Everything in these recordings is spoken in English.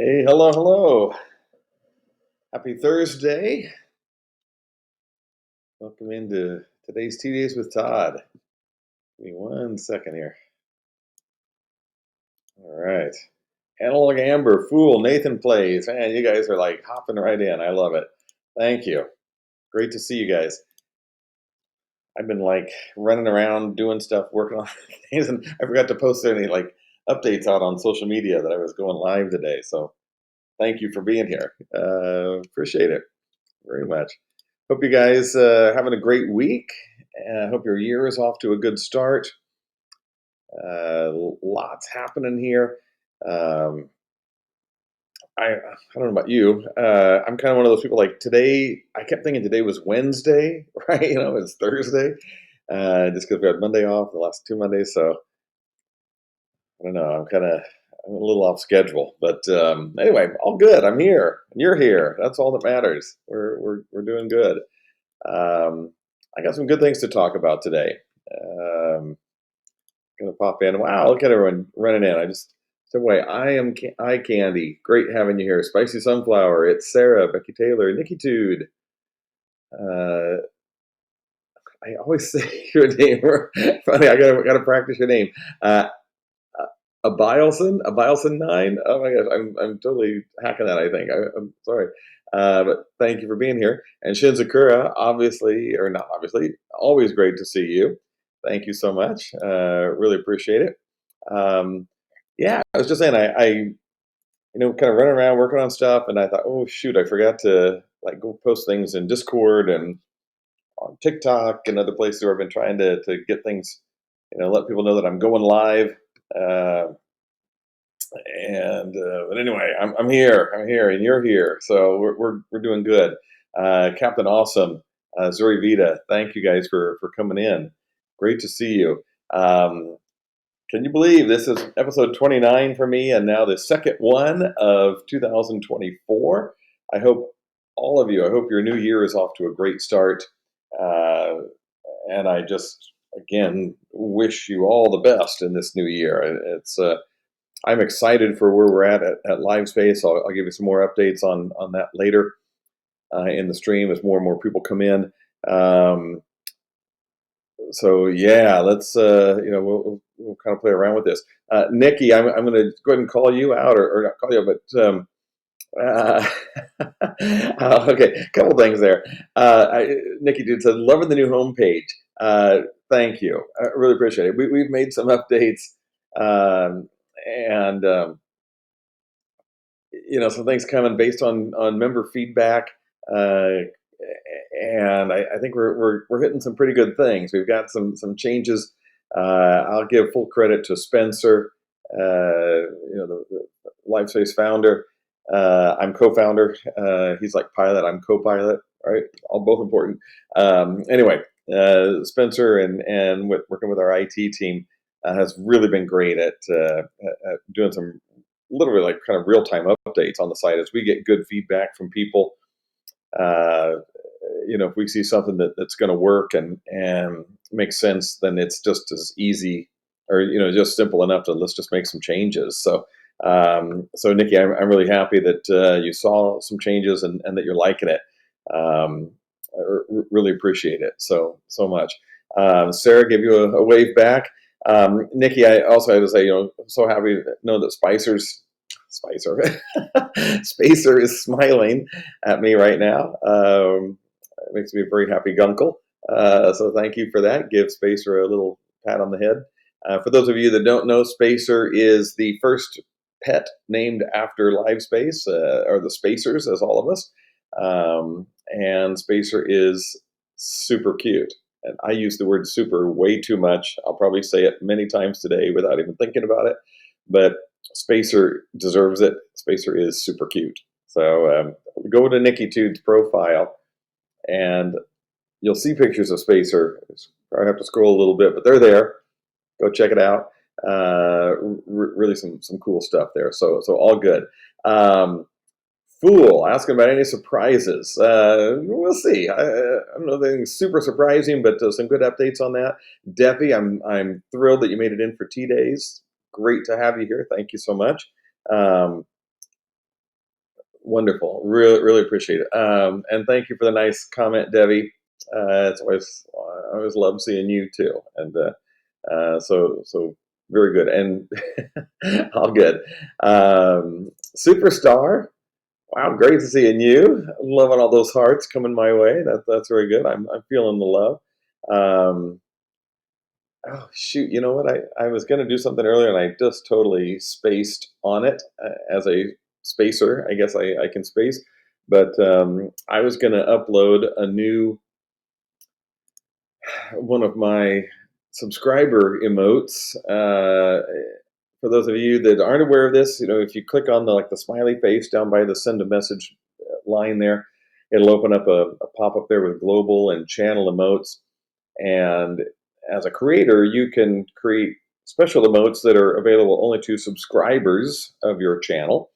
Hey, hello, hello. Happy Thursday. Welcome into today's 2 days with Todd. Give me 1 second here. All right. Analog Amber, Fool, Nathan Plays. Man, you guys are like hopping right in. I love it. Thank you. Great to see you guys. I've been like running around doing stuff, working on things, and I forgot to post any like updates out on social media that I was going live today. So thank you for being here. Appreciate it very much. Hope you guys having a great week. I hope your year is off to a good start. Lots happening here. Um, I don't know about you. I'm kind of one of those people like today. I kept thinking today was Wednesday, right? It's Thursday. Just because we had Monday off the last 2 Mondays. So I don't know. I'm a little off schedule, but anyway, all good. I'm here. You're here. That's all that matters. We're doing good. I got some good things to talk about today. Gonna pop in. Wow, look at everyone running in. I just said, "Wait, eye candy. Great having you here. Spicy sunflower. It's Sarah, Becky Taylor, Nikki Tude. Uh, I always say your name. Funny, I gotta practice your name. Uh, a Bilson 9. Oh my gosh, I'm totally hacking that. I think I'm sorry, but thank you for being here. And Shinzakura, obviously or not obviously, always great to see you. Thank you so much. Really appreciate it. Um, yeah, I was just saying, kind of running around working on stuff, and I thought, oh shoot, I forgot to like go post things in Discord and on TikTok and other places where I've been trying to get things, let people know that I'm going live. Uh, but anyway, I'm here. I'm here, and you're here, so we're doing good. Captain Awesome, Zuri Vita, thank you guys for coming in. Great to see you. Can you believe this is episode 29 for me, and now the second one of 2024? I hope all of you. I hope your new year is off to a great start, uh, and I just again wish you all the best in this new year. I'm excited for where we're at LiveSpace. I'll give you some more updates on that later in the stream as more and more people come in. So yeah, let's we'll kind of play around with this. Nikki, I'm going to go ahead and call you out, or not call you, but uh, okay, a couple things there. Nikki dude said, loving the new homepage. Thank you, I really appreciate it. We've made some updates, and some things coming based on member feedback, uh, and I think we're hitting some pretty good things. We've got some changes. I'll give full credit to Spencer, the LifeSpace founder. I'm co-founder. He's like pilot. I'm co-pilot. Right, all both important. Anyway, Spencer and working with our IT team has really been great at doing some literally like kind of real time updates on the site as we get good feedback from people. Uh, if we see something that's going to work and make sense, then it's just as easy or just simple enough to let's just make some changes. So Nikki, I'm really happy that you saw some changes and that you're liking it. Really appreciate it so much. Sarah gave you a wave back. Nikki, I also had to say, so happy to know that Spacer is smiling at me right now. It makes me a very happy gunkle. So thank you for that. Give Spacer a little pat on the head. For those of you that don't know, Spacer is the first pet named after LiveSpace, or the Spacers, as all of us. And Spacer is super cute. And I use the word super way too much. I'll probably say it many times today without even thinking about it. But Spacer deserves it. Spacer is super cute. So go to Nikki Tude's profile and you'll see pictures of Spacer. I have to scroll a little bit, but they're there. Go check it out. Really some cool stuff there. So all good. Fool, asking about any surprises. We'll see. I don't know anything super surprising, but some good updates on that. Debbie, I'm thrilled that you made it in for T Days. Great to have you here. Thank you so much. Wonderful. Really, really appreciate it. And thank you for the nice comment, Debbie. It's always I always love seeing you too. And so very good. And all good. Superstar. Wow, great to seeing you. Loving all those hearts coming my way. That's very good. I'm feeling the love. Um, oh shoot, you know what? I was going to do something earlier and I just totally spaced on it. As a spacer, I guess I can space. But I was going to upload a new one of my subscriber emotes. For those of you that aren't aware of this, if you click on the like the smiley face down by the send a message line there, it'll open up a pop up there with global and channel emotes. And as a creator, you can create special emotes that are available only to subscribers of your channel.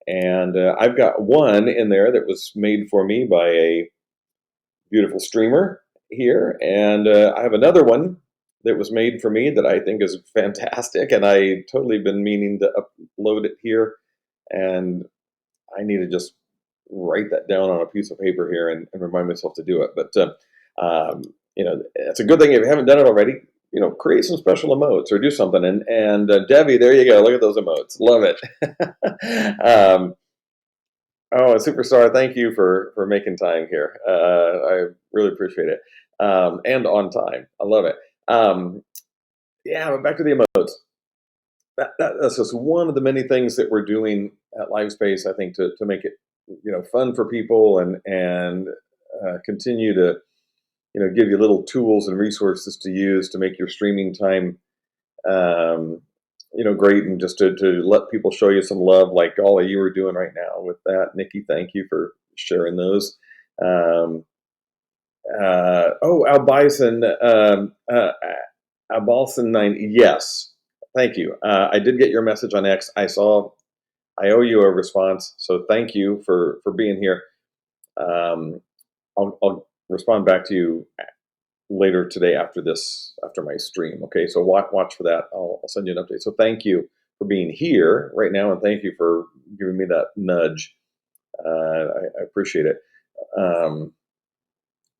And I've got one in there that was made for me by a beautiful streamer here. And I have another one that was made for me that I think is fantastic. And I totally been meaning to upload it here. And I need to just write that down on a piece of paper here and remind myself to do it. But it's a good thing if you haven't done it already. Create some special emotes or do something. And Debbie, there you go. Look at those emotes. Love it. Oh, superstar! Thank you for making time here. I really appreciate it. And on time. I love it. Yeah, but back to the emotes. That's just one of the many things that we're doing at LiveSpace. I think to make it fun for people and continue to give you little tools and resources to use to make your streaming time um, great, and just to let people show you some love like all of you are doing right now with that. Nikki, thank you for sharing those. Um, Al Bison, Al Bison 9, yes, thank you. I did get your message on X. I saw. I owe you a response, so thank you for being here. Um, I'll respond back to you later today after my stream. Okay, so watch for that. I'll send you an update. So thank you for being here right now, and thank you for giving me that nudge. I appreciate it. Um,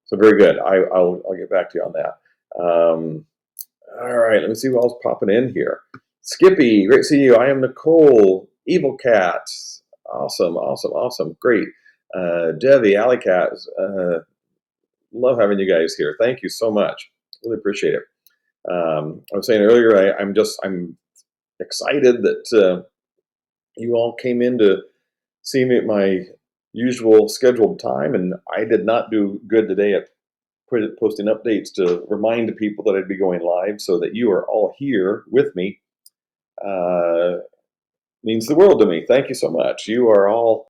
so very good. I'll get back to you on that. All right, let me see who else popping in here. Skippy, great to see you. I am Nicole, Evil Cat. Awesome, awesome, awesome. Great. Devi, Alley Cat, love having you guys here. Thank you so much. Really appreciate it. I was saying earlier, I'm excited that you all came in to see me at my usual scheduled time, and I did not do good today at posting updates to remind people that I'd be going live. So that you are all here with me means the world to me. Thank you so much. You are all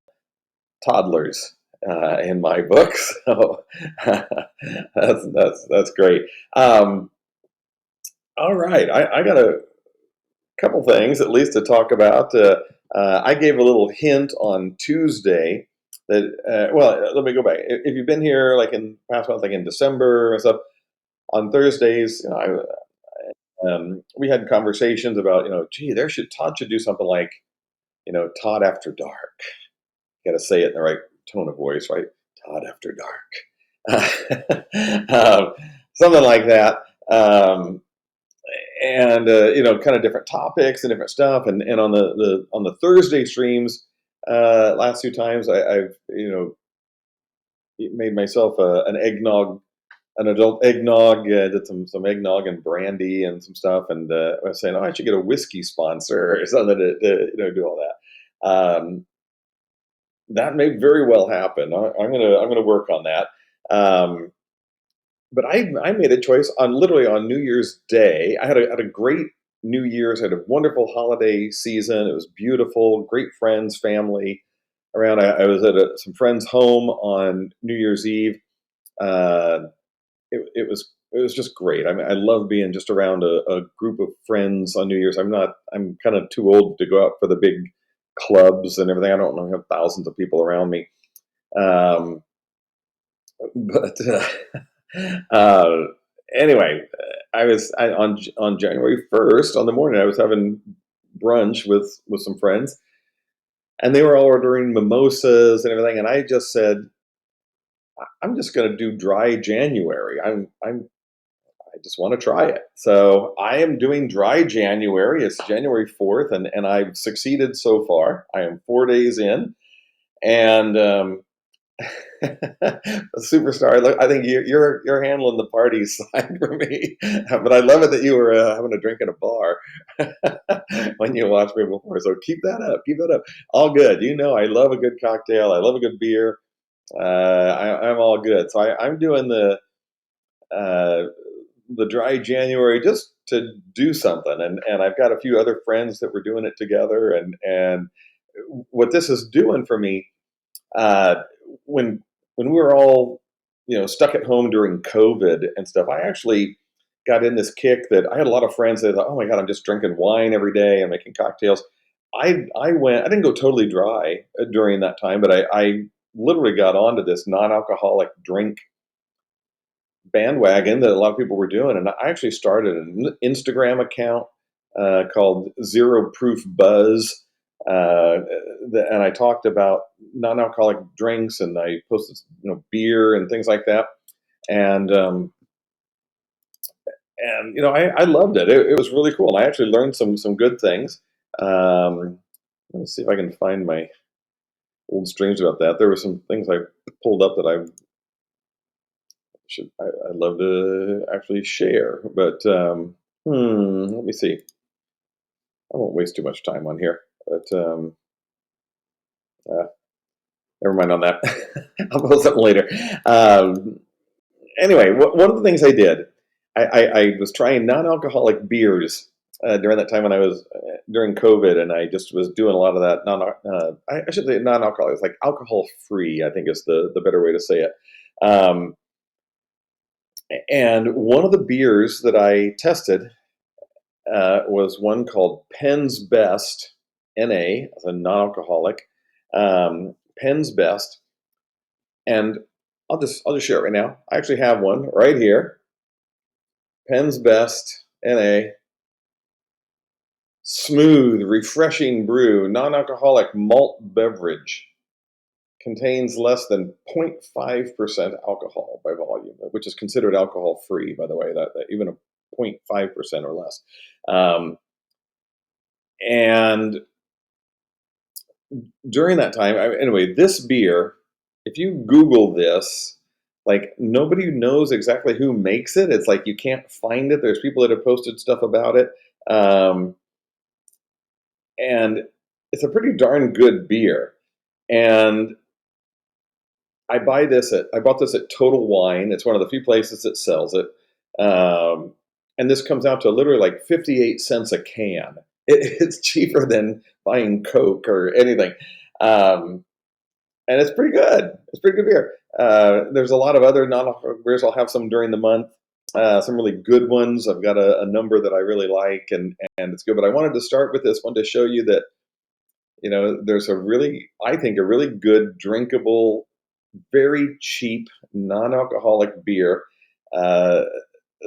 toddlers in my book, so that's great. All right, I got a couple things at least to talk about. I gave a little hint on Tuesday that, well, let me go back. If you've been here like in past months, like in December and stuff, on Thursdays, we had conversations about, gee, Todd should do something like, Todd After Dark. Got to say it in the right tone of voice, right? Todd After Dark. Something like that. And kind of different topics and different stuff. And on the Thursday streams, last few times I've made myself an adult eggnog. Did some eggnog and brandy and some stuff, and I was saying, oh, I should get a whiskey sponsor or something to do all that. That may very well happen. I'm gonna work on that. But I made a choice on literally on New Year's Day. I had a great New Year's. I had a wonderful holiday season. It was beautiful. Great friends, family around. I was at some friends' home on New Year's Eve. Uh, it was just great. I mean, I love being just around a group of friends on New Year's. I'm kind of too old to go out for the big clubs and everything. I don't know, have thousands of people around me. Um, but uh, anyway, on January 1st on the morning. I was having brunch with some friends, and they were all ordering mimosas and everything. And I just said, I'm just going to do dry January. I just want to try it. So I am doing dry January. It's January 4th, and I've succeeded so far. I am 4 days in, and superstar. Look, I think you're handling the party side for me, but I love it that you were having a drink at a bar when you watched me before. So keep that up. Keep that up. All good. You know, I love a good cocktail. I love a good beer. I'm all good. So I'm doing uh, the dry January just to do something, and I've got a few other friends that we're doing it together, and what this is doing for me, uh, when when we were all stuck at home during COVID and stuff, I actually got in this kick that I had a lot of friends that thought, oh my god, I'm just drinking wine every day and making cocktails. I didn't go totally dry during that time, but I literally got onto this non-alcoholic drink bandwagon that a lot of people were doing, and I actually started an Instagram account called Zero Proof Buzz, and I talked about non-alcoholic drinks, and I posted beer and things like that, and I loved it. It was really cool. I actually learned some good things. Let's see if I can find my old streams about that. There were some things I pulled up that I'd love to actually share, but let me see. I won't waste too much time on here, but uh, never mind on that. I'll post something later. Um, anyway, one of the things I did, I was trying non-alcoholic beers during that time when I was during COVID, and I just was doing a lot of that I should say non-alcoholic. It's like alcohol free, I think is the better way to say it. Um, and one of the beers that I tested was one called Penn's Best, NA, as a non-alcoholic, Penn's Best, and I'll just share it right now. I actually have one right here, Penn's Best, NA, smooth, refreshing brew, non-alcoholic malt beverage, contains less than 0.5% alcohol by volume, which is considered alcohol free, by the way. That even a 0.5% or less. And during that time, anyway, this beer, if you Google this, like nobody knows exactly who makes it. It's like you can't find it. There's people that have posted stuff about it, um, and it's a pretty darn good beer. And I bought this at Total Wine. It's one of the few places that sells it, um, and this comes out to literally like 58 cents a can. It's cheaper than buying Coke or anything. Um, and it's pretty good. It's pretty good beer. There's a lot of other non-alcoholic beers. I'll have some during the month. Some really good ones. I've got a number that I really like, and it's good. But I wanted to start with this one to show you that there's I think, a really good drinkable, very cheap non-alcoholic beer uh,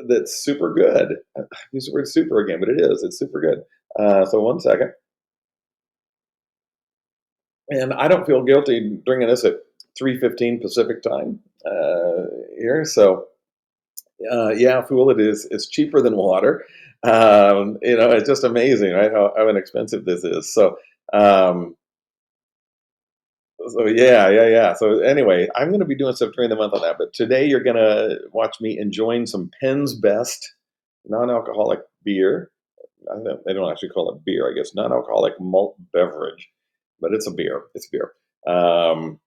that's super good. I use the word super again, but it is. It's super good. So one second. And I don't feel guilty drinking this at 3:15 Pacific time here. So yeah, fool, it is. It's cheaper than water. It's just amazing, right? How inexpensive this is. Um, so yeah. So anyway, I'm going to be doing stuff during the month on that. But today you're going to watch me enjoying some Penn's Best non-alcoholic beer. They don't actually call it beer, I guess. Non-alcoholic malt beverage, but it's a beer. It's beer. Um,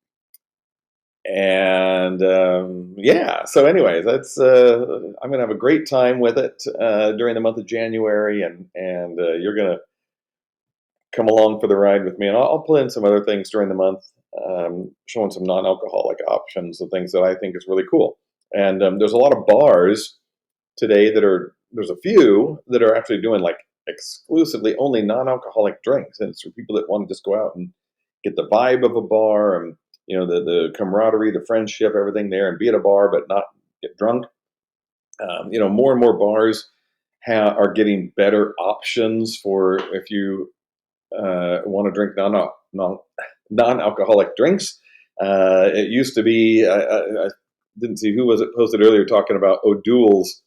and yeah, so anyways, that's I'm gonna have a great time with it during the month of January, and you're gonna come along for the ride with me, and I'll pull in some other things during the month, showing some non-alcoholic options and things that I think is really cool. And there's a lot of bars today there's a few that are actually doing like exclusively only non-alcoholic drinks, and it's for people that want to just go out and get the vibe of a bar, and the camaraderie, the friendship, everything there, and be at a bar but not get drunk. More and more bars are getting better options for if you want to drink non-alcoholic drinks. It used to be, I didn't see who was it posted earlier talking about O'Doul's.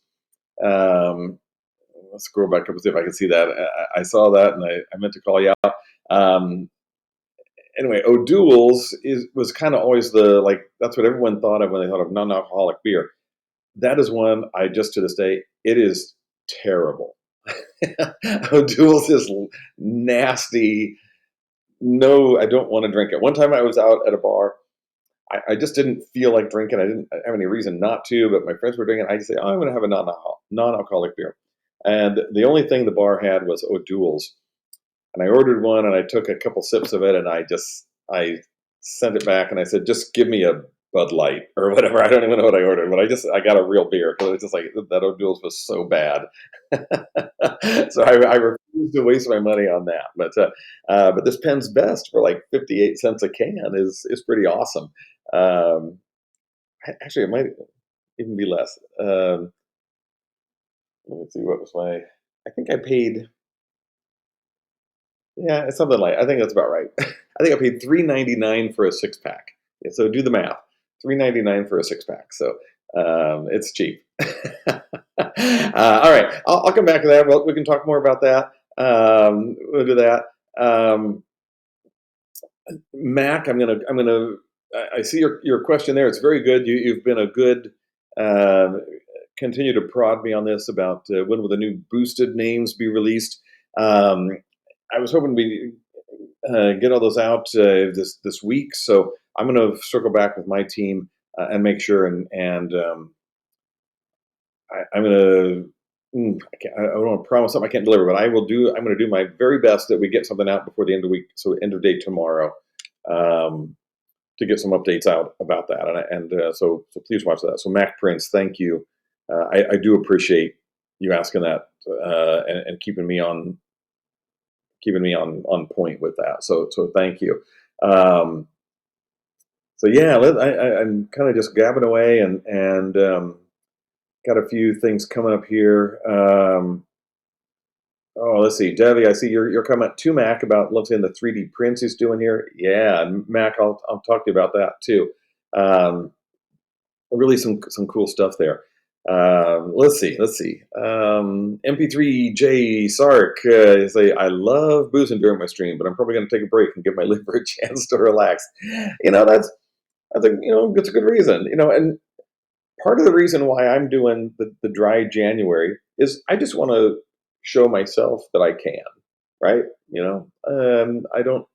Let's scroll back up and see if I can see that. I saw that and I meant to call you out. Anyway, O'Doul's was kind of always that's what everyone thought of when they thought of non-alcoholic beer. That is one I just to this day, it is terrible. O'Doul's is nasty. No, I don't want to drink it. One time I was out at a bar. I just didn't feel like drinking. I didn't have any reason not to, but my friends were drinking. I just say, oh, I'm going to have a non-alcoholic beer. And the only thing the bar had was O'Doul's. And I ordered one and I took a couple sips of it and I sent it back and I said, just give me a Bud Light or whatever. I don't even know what I ordered, but I got a real beer because it was just like that O'Doul's was so bad. So I refused to waste my money on that. But this Penn's Best for like 58 cents a can is pretty awesome. Actually, it might even be less. Let me see, what was I think I paid. Yeah, it's something like, I think that's about right. I think I paid $3.99 for a 6-pack. Yeah, so do the math. $3.99 for a 6-pack. So it's cheap. All right, I'll come back to that. Well, we can talk more about that. We'll do that. Mac, I see your question there. It's very good. You've been a good. Continue to prod me on this about when will the new boosted names be released. I was hoping we get all those out this week, so I'm going to circle back with my team and make sure. I'm going to. I don't want to promise something I can't deliver, but I will do. I'm going to do my very best that we get something out before the end of the week, so end of day tomorrow, to get some updates out about that. So please watch that. So Mac Prince, thank you. I do appreciate you asking that and keeping me on point with that. So thank you. So yeah, I'm kind of just gabbing away and got a few things coming up here. Let's see, Debbie, I see your comment to Mac about looking at the 3D prints he's doing here. Yeah, Mac, I'll talk to you about that too. Really some cool stuff there. Let's see. MP3J Sark say, I love boozing during my stream, but I'm probably going to take a break and give my liver a chance to relax. That's a good reason. And part of the reason why I'm doing the dry January is I just want to show myself that I can, right? I don't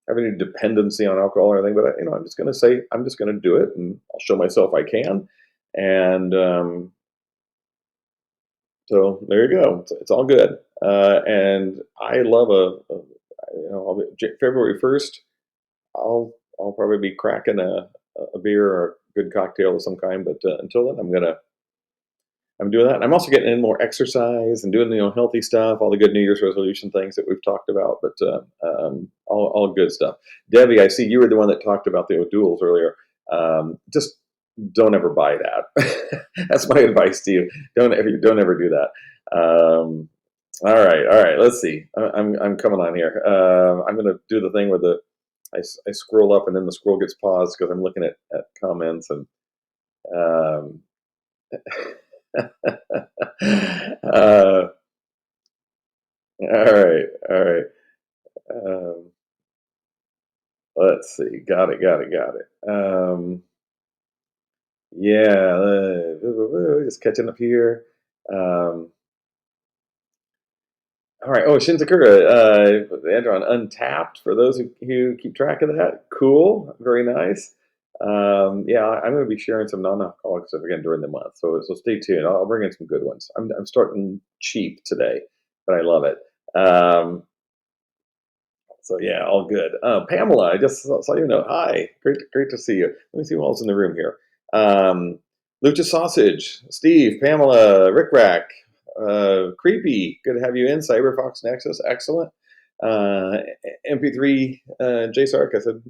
have any dependency on alcohol or anything, but I'm just going to say I'm just going to do it, and I'll show myself I can. And so there you go. It's all good. And I love February 1st. I'll probably be cracking a beer or a good cocktail of some kind. But until then, I'm doing that. I'm also getting in more exercise and doing healthy stuff, all the good New Year's resolution things that we've talked about. But all good stuff. Debbie, I see you were the one that talked about the O'Doul's earlier. Just don't ever buy that. That's my advice to you. Don't ever do that. All right. Let's see. I'm coming on here. I'm going to do the thing where I scroll up and then the scroll gets paused because I'm looking at comments and. All right. Let's see. Got it. Yeah, just catching up here. All right. Oh, Shinzakura, Andrew on Untapped. For those who keep track of that, cool. Very nice. Yeah, I'm going to be sharing some non-alcoholic stuff again during the month. So stay tuned. I'll bring in some good ones. I'm starting cheap today, but I love it. So yeah, all good. Pamela, I just saw your note. Hi, great to see you. Let me see who else in the room here. Lucha Sausage, Steve, Pamela, Rick Rack, Creepy. Good to have you in. CyberFox Nexus, excellent. MP3 J Sark, I said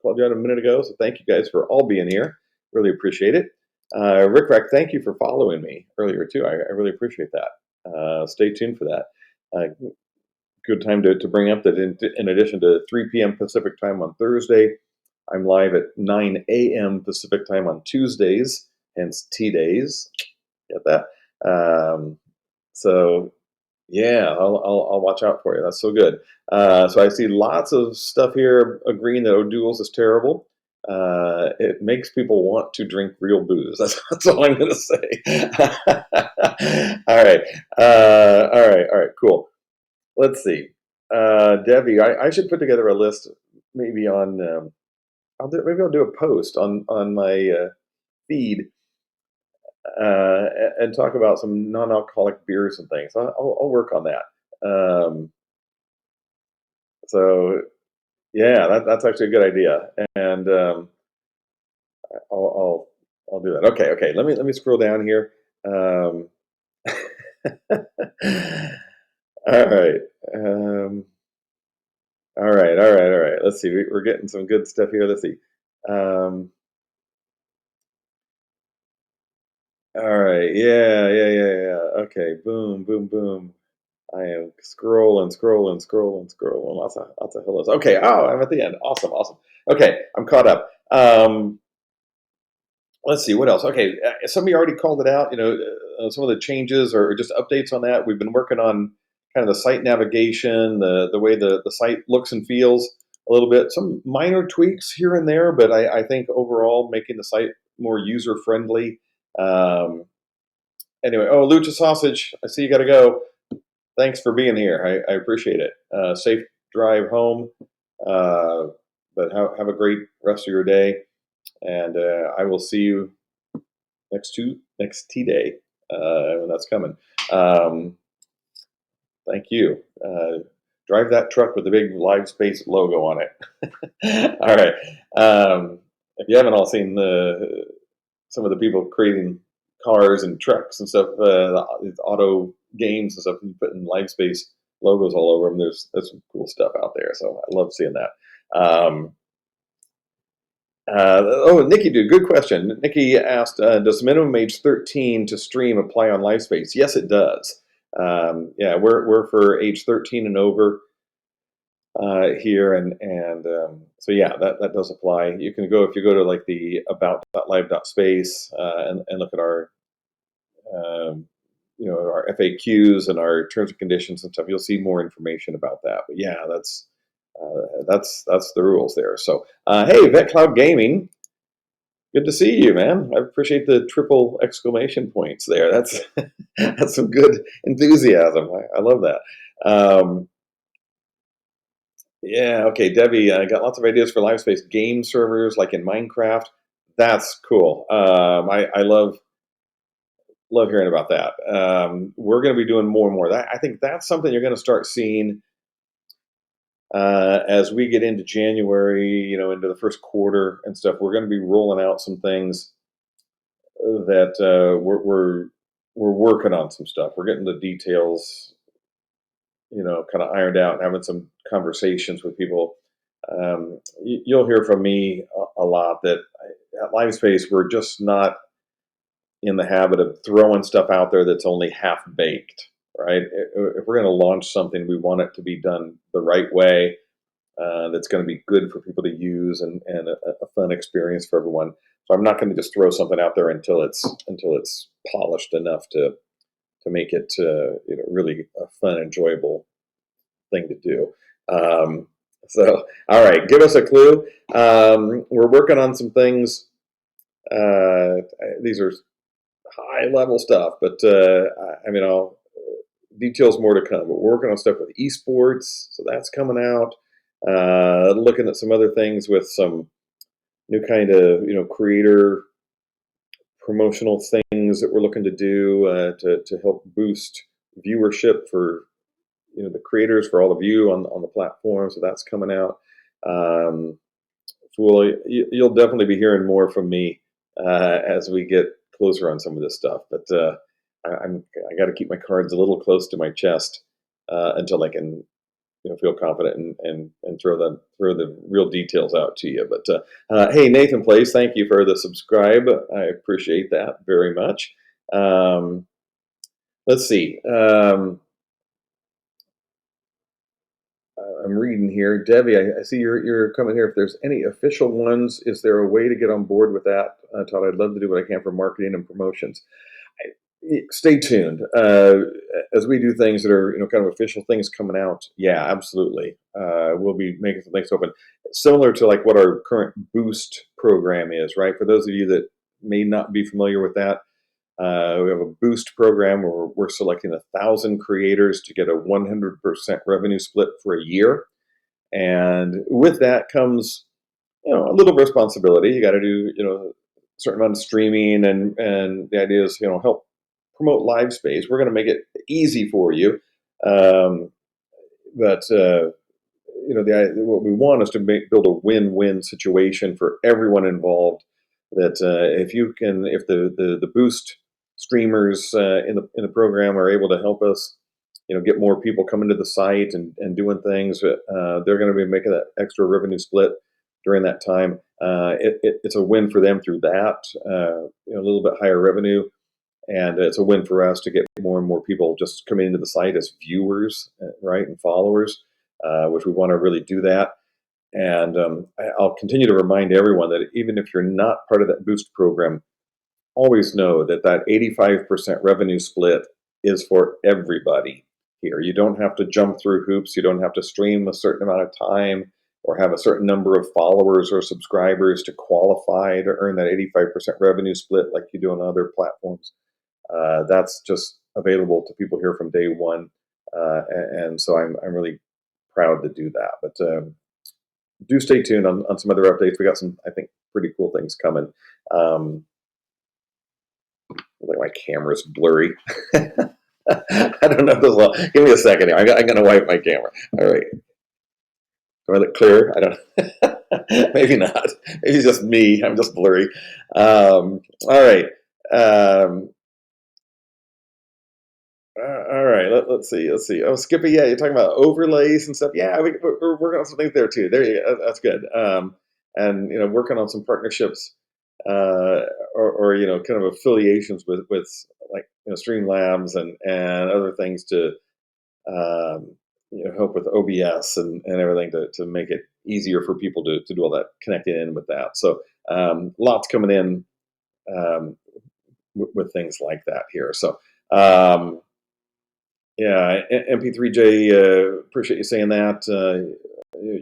called you out a minute ago, so thank you guys for all being here. Really appreciate it. Rick Rack, thank you for following me earlier too. I really appreciate that. Stay tuned for that. good time to bring up that in addition to 3 p.m. Pacific time on Thursday, I'm live at 9 a.m. Pacific time on Tuesdays, hence T days. Get that? So yeah, I'll watch out for you. That's so good. So I see lots of stuff here agreeing that O'Doul's is terrible. It makes people want to drink real booze. That's all I'm going to say. All right. All right. Cool. Let's see. Debbie, I should put together a list maybe on, maybe I'll do a post on my feed and talk about some non-alcoholic beers and things. I'll work on that. So yeah, that's actually a good idea, and I'll do that. Okay. Let me scroll down here. All right. All right. Let's see. We're getting some good stuff here. Let's see. All right. Yeah. Okay. Boom. I am scrolling. Lots of hellos. Okay. Oh, I'm at the end. Awesome. Okay, I'm caught up. Let's see what else. Okay, somebody already called it out. Some of the changes or just updates on that. We've been working on kind of the site navigation, the way the site looks and feels a little bit. Some minor tweaks here and there, but I think overall making the site more user friendly. Anyway, Lucha Sausage, I see you got to go. Thanks for being here. I appreciate it. Safe drive home, but have a great rest of your day, and I will see you next T Day when that's coming. Thank you. Drive that truck with the big LiveSpace logo on it. All right. If you haven't all seen some of the people creating cars and trucks and stuff, these auto games and stuff, and putting LiveSpace logos all over them. There's some cool stuff out there, so I love seeing that. Nikki, dude, good question. Nikki asked, does minimum age 13 to stream apply on LiveSpace? Yes, it does. Yeah, we're for age 13 and over here, and so yeah, that does apply. You can go, if you go to like the about.live.space and look at our our FAQs and our terms and conditions and stuff. You'll see more information about that. But yeah, that's the rules there. So hey, Vet Cloud Gaming, good to see you, man. I appreciate the triple exclamation points there. That's some good enthusiasm. I love that. Yeah, okay, Debbie, I got lots of ideas for LiveSpace game servers, like in Minecraft. That's cool. I love hearing about that. We're going to be doing more and more. I think that's something you're going to start seeing as we get into January, into the first quarter and stuff. We're going to be rolling out some things that we're working on some stuff. We're getting the details, kind of ironed out and having some conversations with people. You'll hear from me a lot that at LiveSpace, we're just not in the habit of throwing stuff out there that's only half baked, right? If we're going to launch something, we want it to be done the right way. That's going to be good for people to use and a fun experience for everyone. So I'm not going to just throw something out there until it's polished enough to make it really a fun, enjoyable thing to do. So all right, give us a clue. We're working on some things. These are high level stuff, but I'll details more to come. But we're working on stuff with esports, so that's coming out. Looking at some other things with some new kind of creator promotional things that we're looking to do to help boost viewership for the creators, for all of you on the platform. So that's coming out. You'll definitely be hearing more from me as we get closer on some of this stuff. But I got to keep my cards a little close to my chest until I can feel confident and throw the real details out to you. But hey, Nathan Place, thank you for the subscribe. I appreciate that very much. Let's see. I'm reading here. Debbie, I see you're coming here. If there's any official ones, is there a way to get on board with that? Todd, I'd love to do what I can for marketing and promotions. Stay tuned. As we do things that are, kind of official things coming out. Yeah, absolutely. We'll be making some things open, similar to like what our current Boost program is, right? For those of you that may not be familiar with that, we have a Boost program where we're selecting 1,000 creators to get a 100% revenue split for a year, and with that comes, a little responsibility. You got to do, a certain amount of streaming, and the idea is, help promote LiveSpace. We're going to make it easy for you, um, but what we want is to build a win-win situation for everyone involved. That if the Boost streamers in the program are able to help us, get more people coming to the site and doing things, they're going to be making that extra revenue split during that time. It's a win for them through that, a little bit higher revenue, and it's a win for us to get more and more people just coming into the site as viewers, right, and followers, which we want to really do that. And I'll continue to remind everyone that even if you're not part of that Boost program, always know that 85% revenue split is for everybody here. You don't have to jump through hoops. You don't have to stream a certain amount of time or have a certain number of followers or subscribers to qualify to earn that 85% revenue split like you do on other platforms. That's just available to people here from day one. And so I'm really proud to do that. But do stay tuned on some other updates. We got some, I think, pretty cool things coming. Like my camera's blurry. I don't know if this will. Give me a second here. I'm going to wipe my camera. All right. Do I look clear? I don't. Maybe not. Maybe it's just me. I'm just blurry. All right. All right. Let's see. Let's see. Oh, Skippy. Yeah, you're talking about overlays and stuff. Yeah, we're working on some things there too. There you go. That's good. And working on some partnerships, or kind of affiliations with like Streamlabs and other things to help with OBS and everything to make it easier for people to do all that connecting in with that. So lots coming in with things like that here. So yeah, MP3J, appreciate you saying that.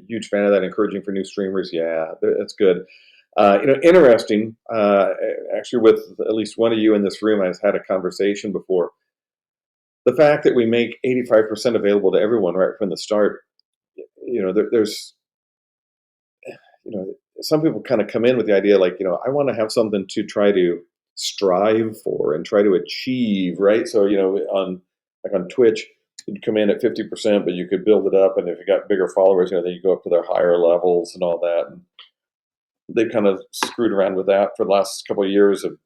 Huge fan of that, encouraging for new streamers. Yeah, that's good. Interesting. Actually, with at least one of you in this room, I've had a conversation before. The fact that we make 85% available to everyone right from the start, there's, some people kind of come in with the idea like, I want to have something to try to strive for and try to achieve, right? So, on Twitch, you'd come in at 50%, but you could build it up, and if you got bigger followers, then you go up to their higher levels and all that. And they've kind of screwed around with that for the last couple of years of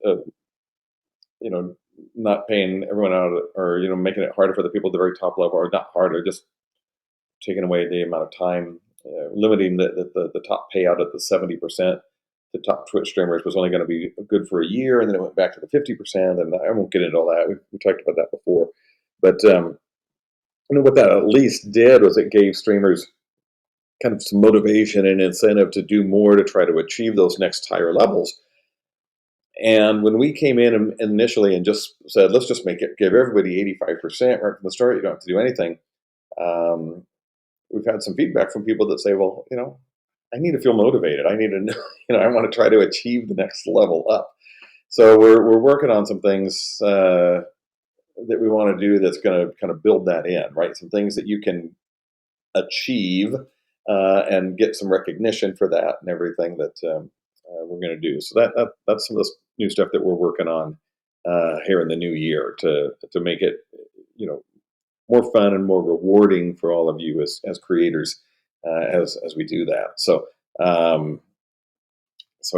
not paying everyone out, or making it harder for the people at the very top level, or not harder, just taking away the amount of time, limiting the top payout at the 70%. The top Twitch streamers was only going to be good for a year, and then it went back to the 50%. And I won't get into all that. We talked about that before, but what that at least did was it gave streamers kind of some motivation and incentive to do more to try to achieve those next higher levels. And when we came in initially and just said, let's just give everybody 85% right from the start, you don't have to do anything. We've had some feedback from people that say, well, I need to feel motivated. I need to know, I want to try to achieve the next level up. So we're working on some things that we want to do that's going to kind of build that in, right? Some things that you can achieve and get some recognition for that and everything that we're going to do. So that's some of the new stuff that we're working on here in the new year to make it more fun and more rewarding for all of you as creators as we do that. So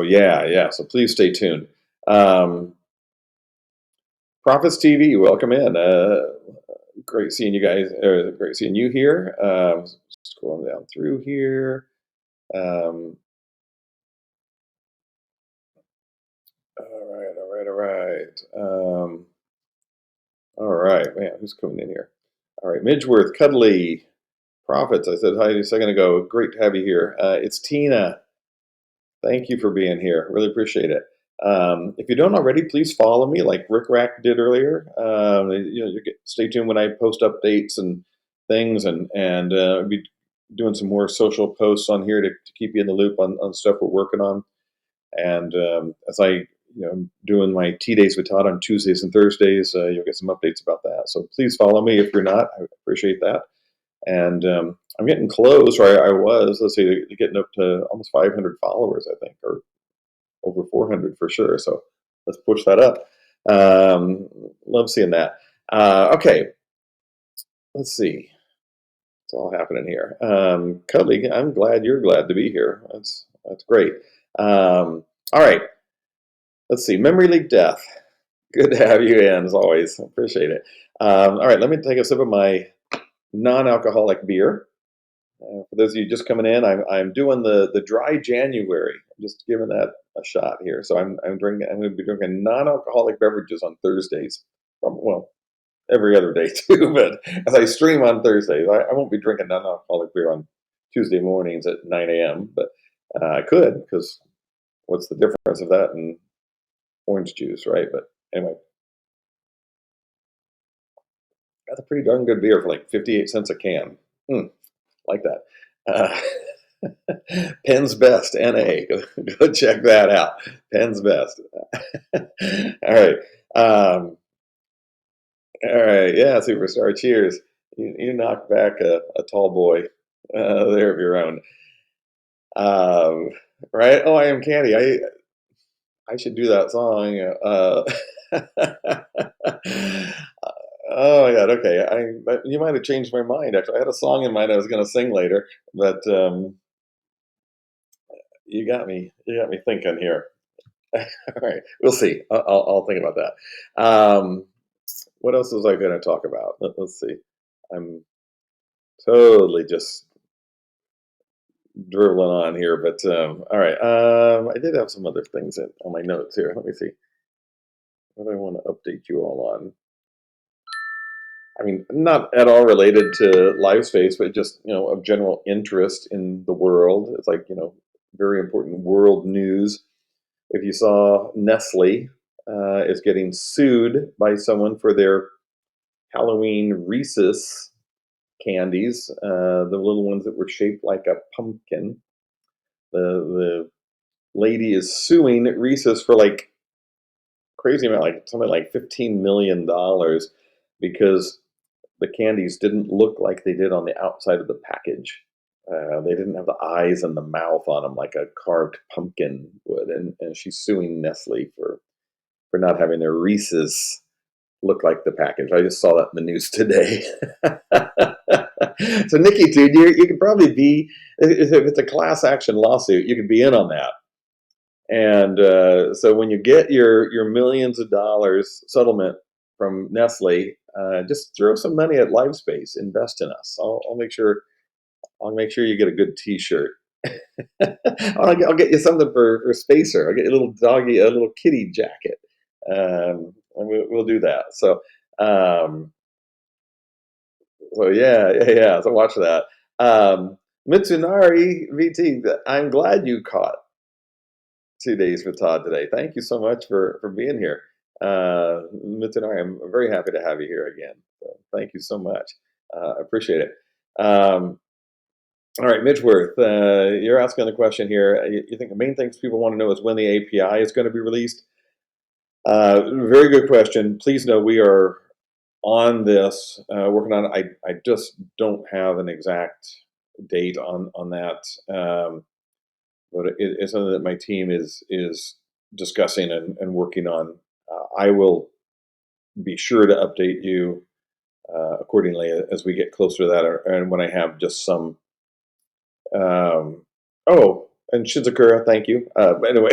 yeah. So please stay tuned. Profits TV, welcome in. Great seeing you guys. Great seeing you here. Scrolling down through here. All right. All right, man, who's coming in here? All right, Midgeworth, Cuddly, Profits. I said hi a second ago. Great to have you here. It's Tina. Thank you for being here. Really appreciate it. If you don't already, please follow me like Rick Rack did earlier. Stay tuned when I post updates and things, and I'll be doing some more social posts on here to keep you in the loop on stuff we're working on. And as I doing my tea days with Todd on Tuesdays and Thursdays, you'll get some updates about that. So please follow me if you're not. I appreciate that. And I'm getting close, or I was, let's see, getting up to almost 500 followers, I think, or over 400 for sure. So let's push that up. Love seeing that. Okay, let's see. It's all happening here. Cuddly, I'm glad you're glad to be here. That's great. All right, let's see. Memory leak death. Good to have you in, as always. Appreciate it. All right, let me take a sip of my non-alcoholic beer. For those of you just coming in, I'm doing the dry January. I'm just giving that a shot here. So I'm going to be drinking non-alcoholic beverages on Thursdays. Well, every other day too. But as I stream on Thursdays, I won't be drinking non-alcoholic beer on Tuesday mornings at 9 a.m. But I could, because what's the difference of that and orange juice, right? But anyway, that's a pretty darn good beer for like 58 cents a can. Like that. Penn's Best, NA. Go check that out. Penn's Best. All right. All right. Yeah, superstar. Cheers. You knocked back a tall boy there of your own. Right? Oh, I am Candy. I should do that song. Oh my God. Okay. You might have changed my mind. Actually, I had a song in mind I was going to sing later, but you got me. You got me thinking here. All right, we'll see. I'll think about that. What else was I going to talk about? Let's see. I'm totally just dribbling on here, but all right. I did have some other things on my notes here. Let me see. What do I want to update you all on? I mean, not at all related to LiveSpace, but just of general interest in the world. It's like very important world news. If you saw, Nestle is getting sued by someone for their Halloween Reese's candies, the little ones that were shaped like a pumpkin. The lady is suing Reese's for like crazy amount, like something like $15 million, because the candies didn't look like they did on the outside of the package. They didn't have the eyes and the mouth on them like a carved pumpkin would, and she's suing Nestle for not having their Reese's look like the package. I just saw that in the news today. So Nikki, dude, you could probably be, if it's a class action lawsuit, you could be in on that. And so when you get your millions of dollars settlement from Nestle, just throw some money at LiveSpace. Invest in us. I'll make sure you get a good T-shirt. I'll get you something for Spacer. I'll get you a little doggy, a little kitty jacket. And we'll do that. So yeah. So watch that. Mitsunari VT, I'm glad you caught 2 days with Todd today. Thank you so much for being here. Mitsunari, I'm very happy to have you here again. So thank you so much. I appreciate it. All right, Midgeworth, you're asking the question here. You think the main things people want to know is when the API is going to be released? Very good question. Please know we are on this, working on it. I just don't have an exact date on that, but it's something that my team is discussing and working on. I will be sure to update you accordingly as we get closer to that, and when I have just some. And Shizakura, thank you. But anyway,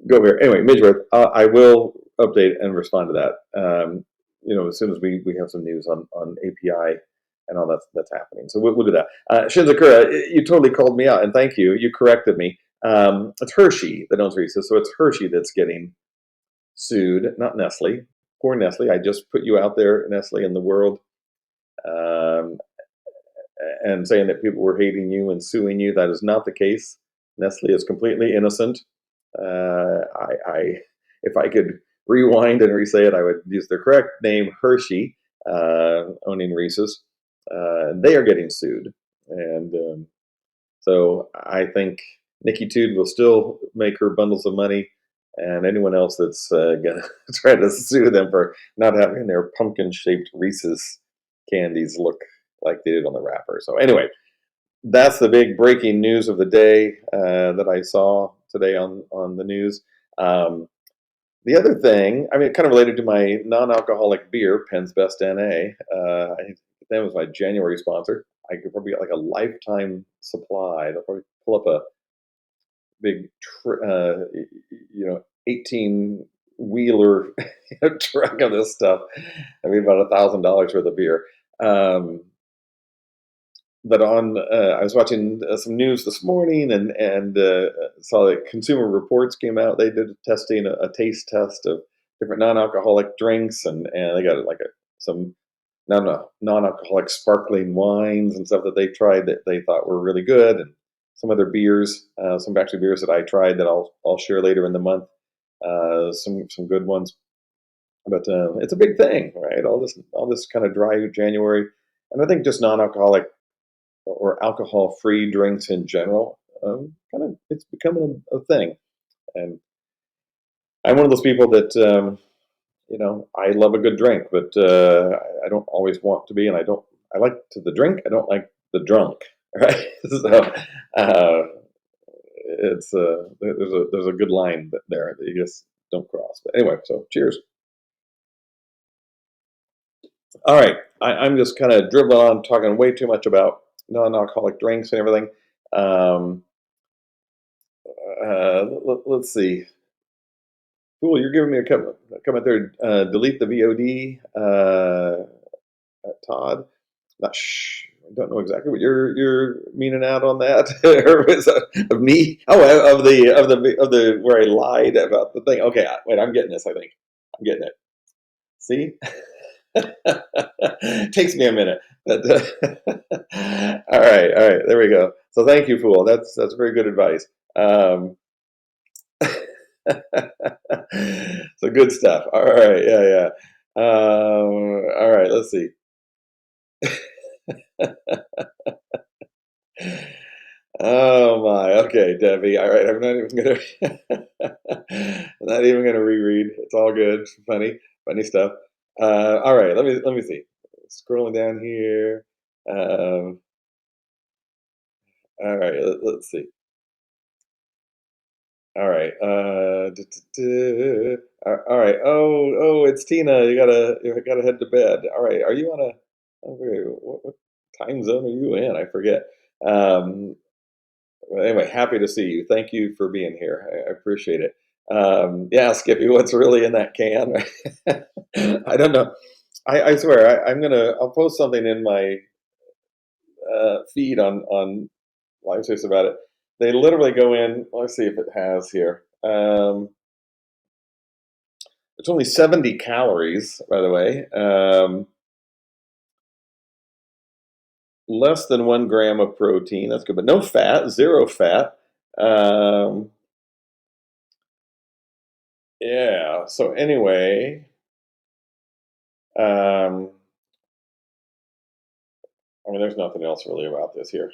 go here. Anyway, Midgeworth, I will update and respond to that. As soon as we have some news on API and all that's happening. So we'll do that. Shinzakura, you totally called me out, and thank you. You corrected me. It's Hershey that owns Reese's, so it's Hershey that's getting sued, not Nestle. Poor Nestle. I just put you out there, Nestle, in the world. and saying that people were hating you and suing you. That is not the case. Nestle is completely innocent. I if I could rewind and re-say it, I would use the correct name, Hershey, owning Reese's. They are getting sued, and so I think Nikki Tood will still make her bundles of money, and anyone else that's gonna try to sue them for not having their pumpkin-shaped Reese's candies look like they did on the wrapper. So anyway, that's the big breaking news of the day that I saw today on the news. Um, the other thing, I mean, kind of related to my non-alcoholic beer, Penn's Best NA. That was my January sponsor. I could probably get like a lifetime supply. They'll probably pull up a big, 18-wheeler truck of this stuff. I mean, about $1,000 worth of beer. But I was watching some news this morning and saw that Consumer Reports came out. They did testing, a taste test of different non-alcoholic drinks, and they got like some non-alcoholic sparkling wines and stuff that they tried that they thought were really good, and some other beers, some actually beers that I tried that I'll share later in the month. Some good ones, but it's a big thing, right? All this kind of dry January, and I think just non-alcoholic or alcohol-free drinks in general, kind of it's becoming a thing. And I'm one of those people that I love a good drink, but I don't always want to be, and I like the drink. I don't like the drunk, right? So it's there's a good line there that you just don't cross. But anyway, so cheers. All right, I'm just kind of dribbling on, talking way too much about non-alcoholic drinks and everything. Um, let's see. Cool, you're giving me a comment there. Delete the VOD, Todd. I don't know exactly what you're meaning out on that. Or is that of me? Oh, of the where I lied about the thing. Okay, wait, I'm getting this. I think I'm getting it. See, takes me a minute, but all right, there we go. So thank you, fool. That's very good advice. So good stuff. All right, yeah. All right, let's see. Oh my. Okay, Debbie. All right, I'm not even gonna not even gonna reread. It's all good. Funny stuff. All right, let me see. Scrolling down here. Um, all right, let's see. All right. All right. Oh, it's Tina. You gotta head to bed. All right. Are you on a? Okay, what time zone are you in? I forget. Um, well, anyway, happy to see you. Thank you for being here. I appreciate it. Yeah, Skippy, what's really in that can? I don't know. I swear, I'll post something in my feed on LiveSpace about it. They literally go in. Let's see if it has here. It's only 70 calories, by the way. Less than 1 gram of protein. That's good, but no fat, zero fat. Yeah. So anyway, I mean, there's nothing else really about this here.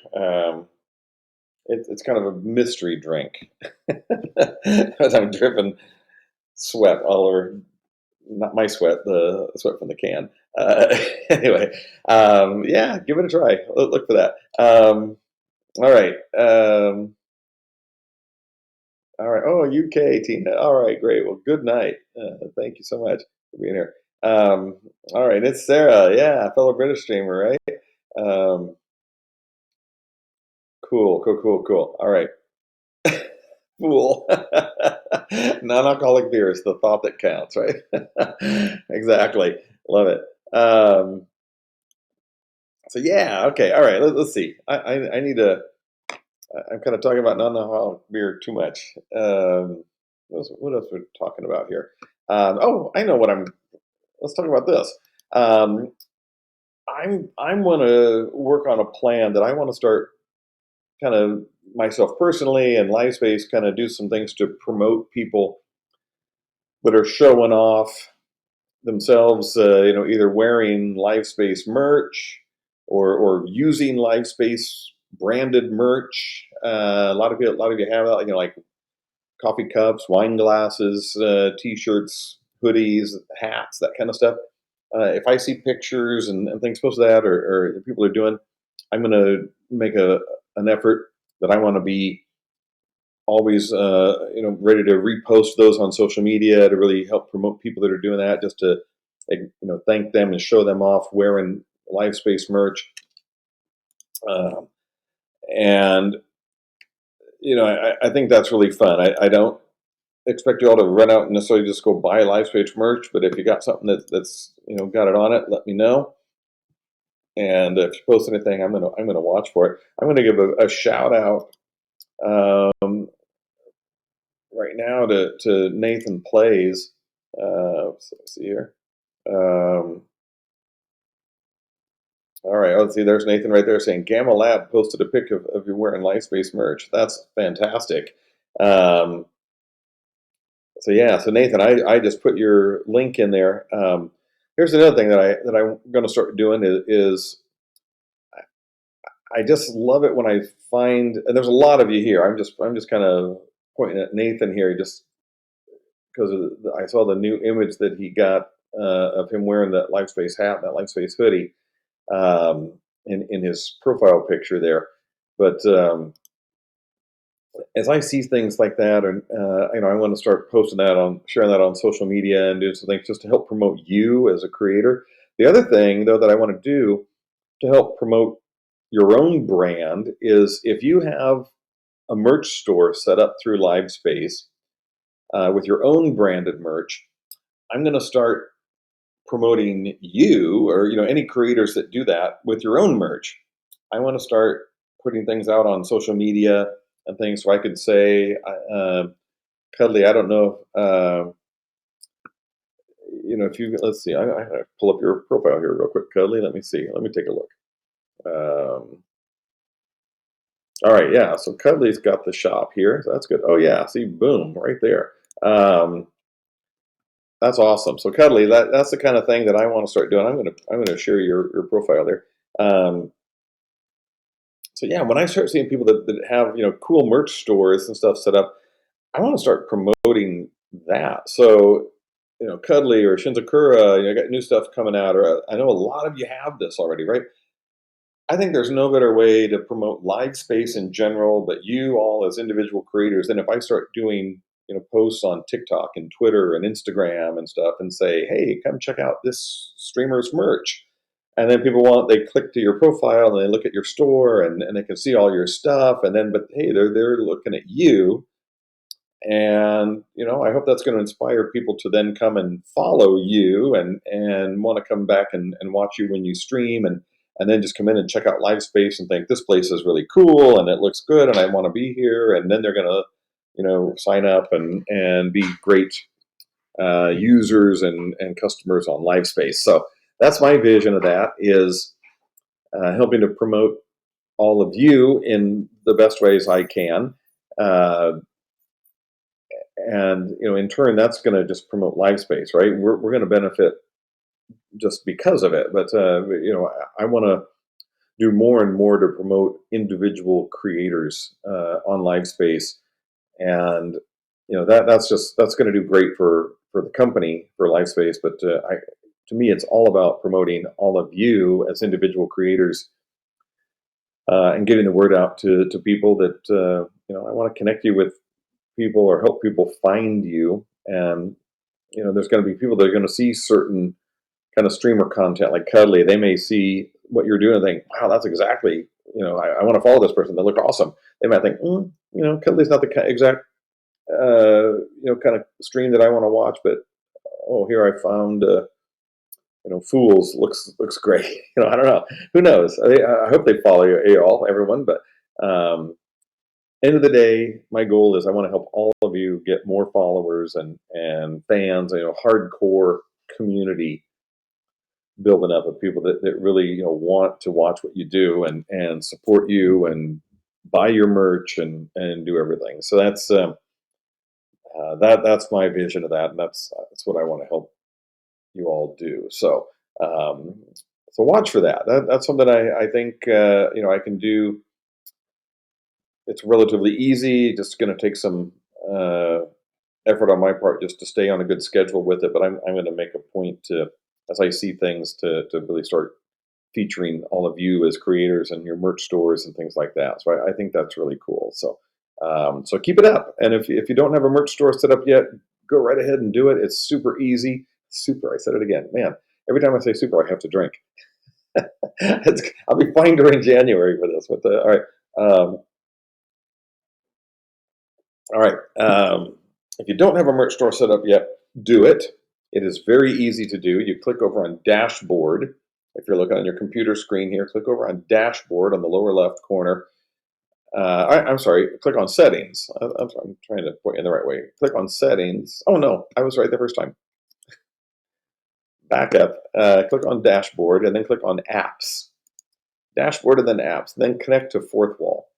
It's kind of a mystery drink. As I'm dripping sweat all over, not my sweat, the sweat from the can. Anyway, yeah, give it a try. Look for that. All right. All right. Oh, UK, Tina. All right, great. Well, good night. Thank you so much for being here. All right, it's Sarah. Yeah, fellow British streamer, right? Cool. All right. Fool. Non-alcoholic beer is the thought that counts, right? Exactly. Love it. So yeah, okay, all right. Let's see. I need to. I'm kind of talking about non-alcoholic beer too much. What else we're talking about here? Oh, I know what I'm. Let's talk about this. Um, I'm going to work on a plan that I want to start kind of myself personally and LiveSpace kind of do some things to promote people that are showing off themselves, either wearing LiveSpace merch or using LiveSpace branded merch. A lot of you have that, like coffee cups, wine glasses, T-shirts, hoodies, hats, that kind of stuff. If I see pictures and things posted that or people are doing, I'm going to make an effort that I want to be always ready to repost those on social media to really help promote people that are doing that, just to thank them and show them off wearing LiveSpace merch. And I think that's really fun. I don't expect you all to run out and necessarily just go buy LiveSpace merch, but if you got something that's got it on it, let me know. And if you post anything, I'm gonna watch for it. I'm gonna give a shout out right now to Nathan Plays. Let's see here. All right, let's see. There's Nathan right there saying Gamma Lab posted a pic of you wearing LiveSpace merch. That's fantastic. So yeah, so Nathan, I just put your link in there. Here's another thing that I'm going to start doing is I just love it when I find, and there's a lot of you here. I'm just kind of pointing at Nathan here just because I saw the new image that he got of him wearing that LiveSpace hat, that LiveSpace hoodie, in his profile picture there. But as I see things like that, and I want to start sharing that on social media and doing some things just to help promote you as a creator. The other thing, though, that I want to do to help promote your own brand is if you have a merch store set up through LiveSpace with your own branded merch, I'm going to start promoting you or any creators that do that with your own merch. I want to start putting things out on social media and things, so I could say, Cuddly, I don't know, if you let's see, I pull up your profile here real quick, Cuddly. Let me see. Let me take a look. All right, yeah. So Cuddly's got the shop here. So that's good. Oh yeah, see, boom, right there. That's awesome. So Cuddly, that's the kind of thing that I want to start doing. I'm gonna share your profile there. So yeah, when I start seeing people that have cool merch stores and stuff set up, I want to start promoting that. So Cuddly or Shinzakura, got new stuff coming out, or I know a lot of you have this already, right? I think there's no better way to promote LiveSpace in general, but you all as individual creators. Than if I start doing posts on TikTok and Twitter and Instagram and stuff, and say, hey, come check out this streamer's merch. And then they click to your profile and they look at your store and they can see all your stuff. But hey, they're looking at you. And I hope that's going to inspire people to then come and follow you and want to come back and watch you when you stream, and then just come in and check out LiveSpace and think this place is really cool and it looks good and I want to be here. And then they're going to sign up and be great users and customers on LiveSpace. So that's my vision of that, is helping to promote all of you in the best ways I can. And in turn, that's going to just promote LiveSpace, right? We're going to benefit just because of it. But I want to do more and more to promote individual creators on LiveSpace, and that's going to do great for the company, for LiveSpace. But to me, it's all about promoting all of you as individual creators and getting the word out to people that I want to connect you with people or help people find you. And there's going to be people that are going to see certain kind of streamer content like Cuddly. They may see what you're doing and think, wow, that's exactly, I want to follow this person. They look awesome. They might think, Cuddly's not the exact kind of stream that I want to watch, but oh, here I found Fools looks great. I don't know, who knows. I hope they follow you all, everyone. But end of the day, my goal is I want to help all of you get more followers and fans, hardcore community building up of people that really want to watch what you do and support you and buy your merch and do everything. So that's my vision of that, and that's what I want to help you all do. Um, so watch for that. That's something I think I can do. It's relatively easy. Just going to take some uh, effort on my part just to stay on a good schedule with it. But I'm going to make a point to, as I see things, to really start featuring all of you as creators and your merch stores and things like that. So I think that's really cool. So keep it up. And if you don't have a merch store set up yet, go right ahead and do it. It's super easy. Super. I said it again, man. Every time I say super, I have to drink. I'll be fine during January for this. But all right. Um, All right. If you don't have a merch store set up yet, do it. It is very easy to do. You click over on dashboard. If you're looking on your computer screen here, click over on dashboard on the lower left corner. I'm sorry, click on settings. I'm trying to point you in the right way. Click on settings. Oh no, I was right the first time. Back up, click on dashboard and then click on apps. Dashboard and then apps, then connect to fourth wall.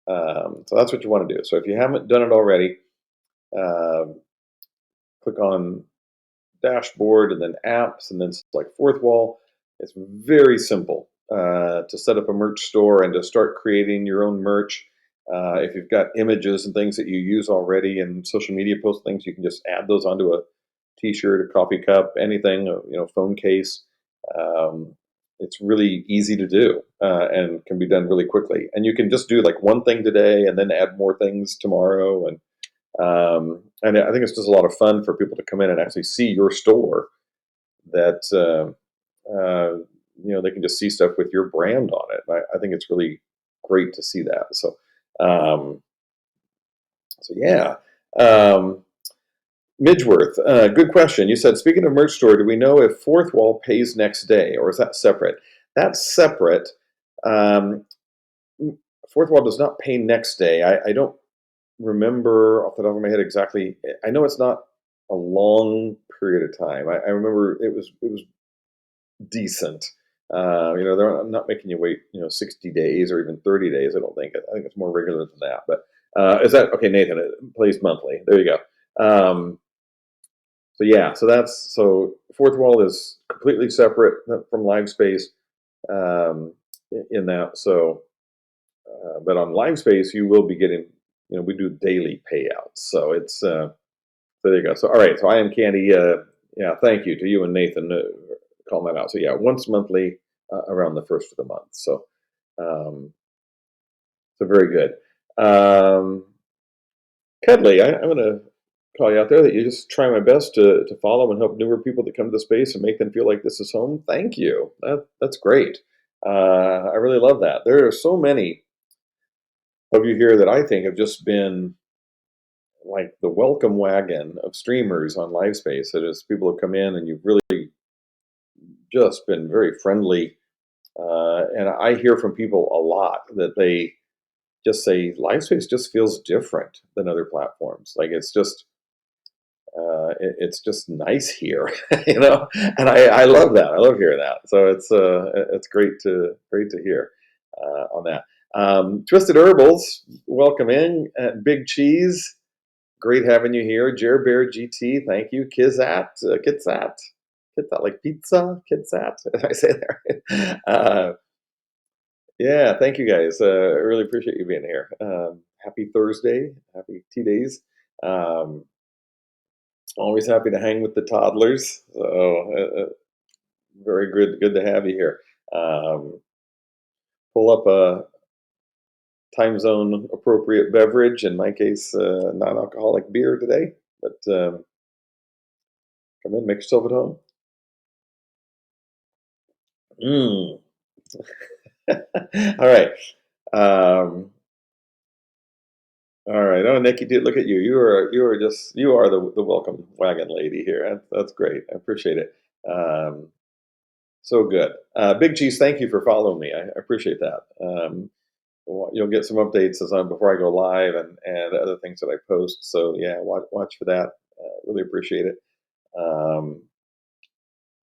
So that's what you want to do. So if you haven't done it already, um, click on dashboard and then apps and then select fourth wall. It's very simple to set up a merch store and to start creating your own merch. If you've got images and things that you use already and social media post things, you can just add those onto a t-shirt, a coffee cup, anything, phone case. Um, it's really easy to do and can be done really quickly. And you can just do like one thing today and then add more things tomorrow. And I think it's just a lot of fun for people to come in and actually see your store that they can just see stuff with your brand on it. I think it's really great to see that. Um, so yeah. Um, Midgeworth, good question. You said, speaking of merch store, do we know if Fourth Wall pays next day, or is that separate? That's separate. Um, Fourth Wall does not pay next day. I don't remember off the top of my head exactly. I know it's not a long period of time. I remember it was decent. They're not making you wait 60 days or even 30 days. I don't think. I think it's more regular than that. But is that okay, Nathan? It plays monthly. There you go. So yeah, so Fourth Wall is completely separate from LiveSpace in that. But on LiveSpace, you will be getting, we do daily payouts. So so there you go. So all right, so I am Candy. Yeah, thank you to you and Nathan calling that out. So yeah, once monthly around the first of the month. Um, so very good. Kedley, I'm going to call you out there that you just try my best to follow and help newer people that come to the space and make them feel like this is home. Thank you. That's great. I really love that. There are so many of you here that I think have just been like the welcome wagon of streamers on LiveSpace. That is, people have come in and you've really just been very friendly. And I hear from people a lot that they just say LiveSpace just feels different than other platforms. Like it's just nice here, and I love that. I love hearing that. So it's great to hear on that. Twisted Herbals, welcome in. Big Cheese, great having you here. Jer Bear GT, thank you. Kitsat, like pizza, Kitsat. Did I say that right? Yeah, thank you guys. I really appreciate you being here. Happy Thursday, happy T-Days. Always happy to hang with the toddlers. So very good to have you here. Pull up a time zone appropriate beverage. In my case, non-alcoholic beer today. But come in, make yourself at home. Mm. All right. All right. Oh, Nikki, dude, look at you. You are the welcome wagon lady here. That's great. I appreciate it. Um, so good. Big Cheese, thank you for following me. I appreciate that. You'll get some updates before I go live and other things that I post. So yeah, watch for that. Really appreciate it. Um,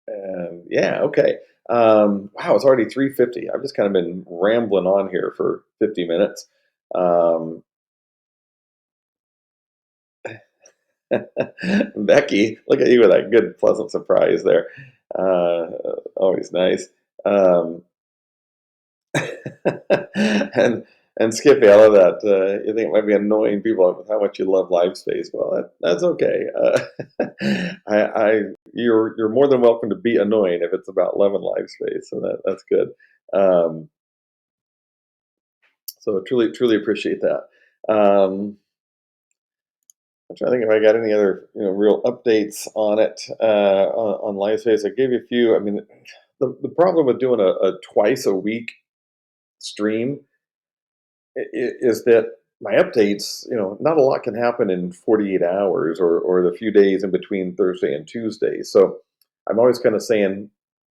And yeah, okay. Wow, it's already 3:50. I've just kind of been rambling on here for 50 minutes. Um, Becky, look at you with that good, pleasant surprise there. Uh, Always nice. Um, and Skippy, I love that. You think it might be annoying people with how much you love LiveSpace. Well, that's okay. You're more than welcome to be annoying if it's about loving LiveSpace. So that's good. Um, so truly appreciate that. I'm trying to think if I got any other real updates on it on LiveSpace. I gave you a few. I mean, the problem with doing a twice a week stream is that my updates, not a lot can happen in 48 hours or the few days in between Thursday and Tuesday. So I'm always kind of saying,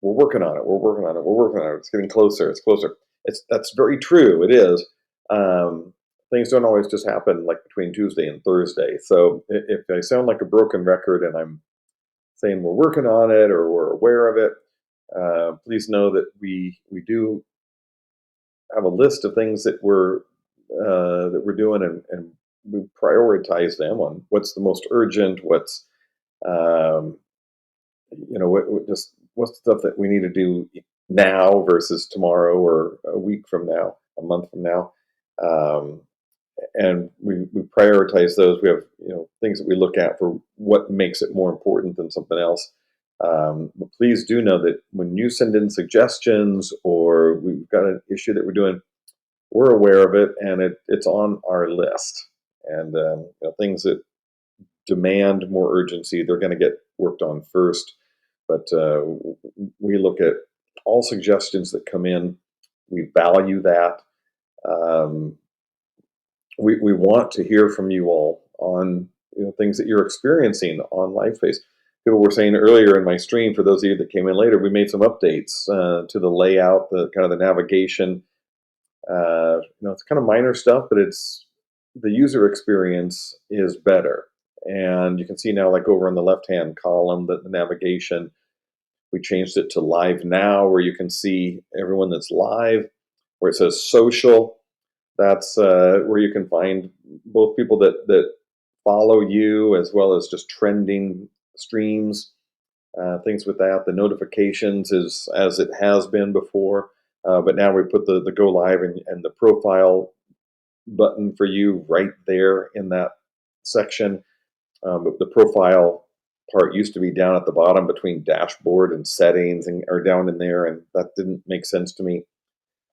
we're working on it, we're working on it, we're working on it. It's getting closer, it's closer. That's very true. It is. Things don't always just happen like between Tuesday and Thursday. So if I sound like a broken record and I'm saying we're working on it or we're aware of it, please know that we do have a list of things that we're doing, and we prioritize them on what's the most urgent, what's um, just what's the stuff that we need to do now versus tomorrow or a week from now, a month from now, um, and we prioritize those. We have things that we look at for what makes it more important than something else. But please do know that when you send in suggestions or we've got an issue that we're doing, we're aware of it, and it's on our list. And things that demand more urgency, they're going to get worked on first. But we look at all suggestions that come in. We value that. Um, we want to hear from you all on things that you're experiencing on LiveSpace. People were saying earlier in my stream, for those of you that came in later, we made some updates to the layout, the kind of the navigation. It's kind of minor stuff, but it's the user experience is better. And you can see now, like over in the left-hand column, that the navigation, we changed it to live now, where you can see everyone that's live. Where it says social, that's where you can find both people that follow you as well as just trending streams, things with that. The notifications is as it has been before, but now we put the go live and the profile button for you right there in that section. But the profile part used to be down at the bottom between dashboard and settings, and or down in there, and that didn't make sense to me.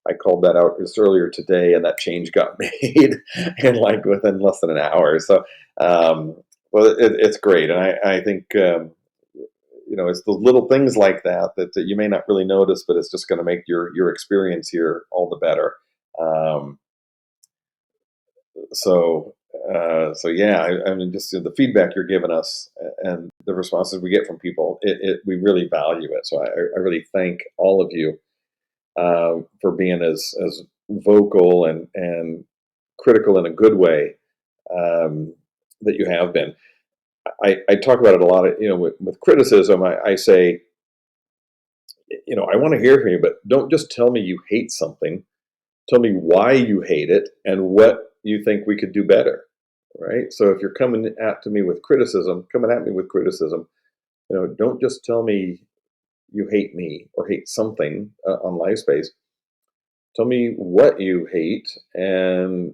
I called that out just earlier today, and that change got made in like within less than an hour. So, well, it's great, and I think it's the little things like that you may not really notice, but it's just going to make your experience here all the better. Um, so so yeah, I mean, just the feedback you're giving us and the responses we get from people, we really value it. So I really thank all of you for being as vocal and critical in a good way that you have been. I talk about it a lot. With criticism, I say, I want to hear from you, but don't just tell me you hate something. Tell me why you hate it and what you think we could do better. Right. So if you're coming at me with criticism, don't just tell me you hate me or hate something on LiveSpace. Tell me what you hate and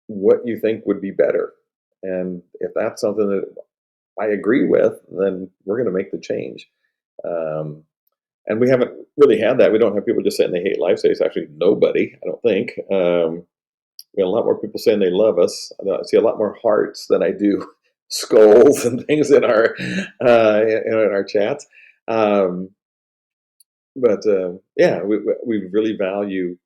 what you think would be better. And if that's something that I agree with, then we're going to make the change. Um, and we haven't really had that. We don't have people just saying they hate LiveSpace. Actually, nobody, I don't think. We have a lot more people saying they love us. I see a lot more hearts than I do skulls and things in our chats. Um, but yeah, we really value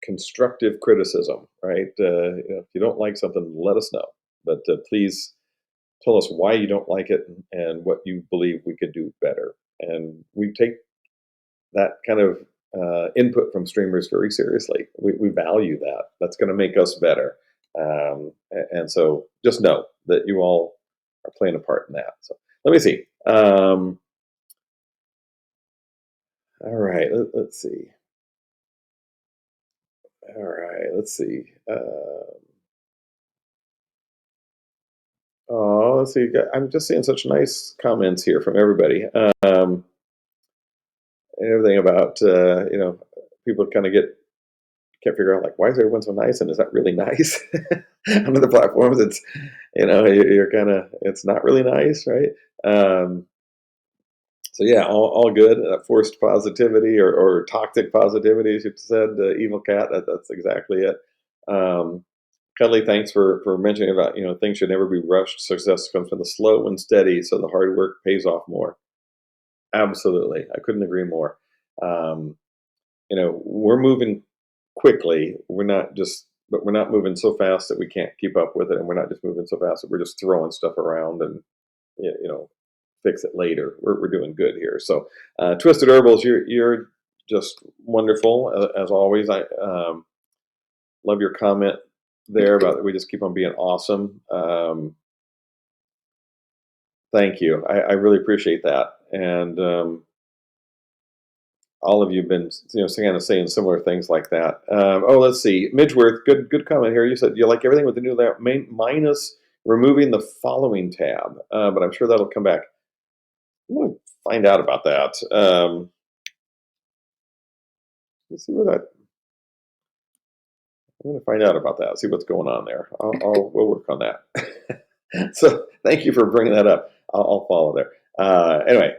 constructive criticism, right? If you don't like something, let us know. But please tell us why you don't like it and what you believe we could do better. And we take that kind of input from streamers very seriously. We value that. That's going to make us better. And so just know that you all are playing a part in that. So let me see. All right, let's see. All right, let's see. Oh, let's see. I'm just seeing such nice comments here from everybody. And everything about people kind of can't figure out, like, why is everyone so nice, and is that really nice? On other platforms, it's you're kind of, it's not really nice, right? Um, so yeah, all good. Forced positivity or toxic positivity, as you said, evil cat. That's exactly it. Um, Cuddly, thanks for mentioning about, things should never be rushed. Success comes from the slow and steady, so the hard work pays off more. Absolutely, I couldn't agree more. Um, we're moving quickly. But we're not moving so fast that we can't keep up with it, and we're not just moving so fast that we're just throwing stuff around and you know fix it later. We're doing good here. So, Twisted Herbals, you're just wonderful, as always. I love your comment there about that we just keep on being awesome. Thank you. I really appreciate that, and all of you have been kind of saying similar things like that. Oh, let's see, Midgeworth, good comment here. You said you like everything with the new layout, minus removing the following tab, but I'm sure that'll come back. I'm going to find out about that. Let's see where that. I'm going to find out about that. See what's going on there. We'll work on that. So thank you for bringing that up. I'll follow there. Anyway.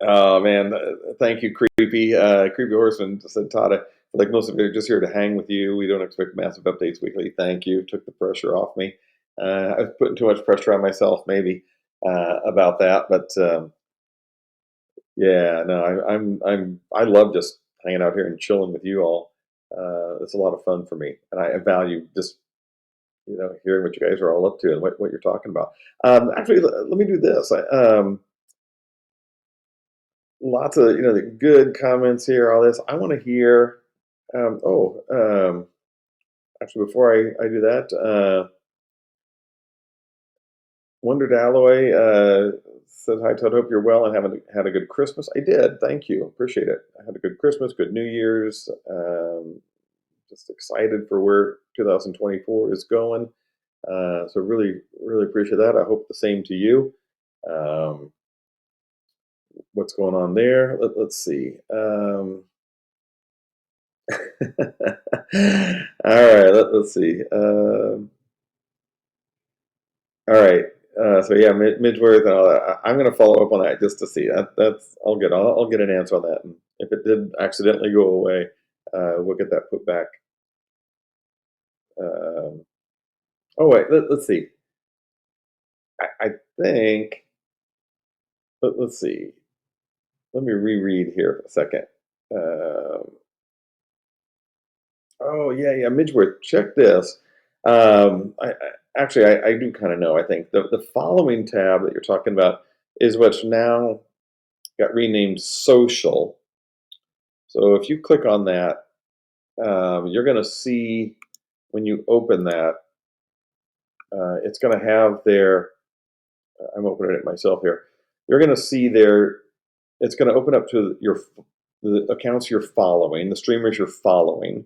Oh man, thank you, creepy horseman. Said Todd, like most of you are just here to hang with you. We don't expect massive updates weekly. Thank you, took the pressure off me. I was putting too much pressure on myself, maybe, about that. But yeah, no, I love just hanging out here and chilling with you all. It's a lot of fun for me, and I value just hearing what you guys are all up to and what you're talking about. Actually, let me do this. Lots of the good comments here. All this, I want to hear. Actually, before I do that, Wondered Alloy said hi, Todd. Hope you're well and having had a good Christmas. I did. Thank you. Appreciate it. I had a good Christmas, good New Year's. Just excited for where 2024 is going. So really, really appreciate that. I hope the same to you. Um, what's going on there? Let's see. All right, let's see. All right. So yeah, Midgeworth and all that. I'm going to follow up on that just to see. That's all good. I'll get an answer on that. And if it did accidentally go away, we'll get that put back. Um, oh wait, let's see. I think. Let's see. Let me reread here for a second. Um, oh yeah, Midgeworth. Check this. I do kind of know. I think the following tab that you're talking about is what's now got renamed Social. So if you click on that, you're going to see when you open that, it's going to have their. I'm opening it myself here. You're going to see there. It's going to open up to the accounts you're following, the streamers you're following.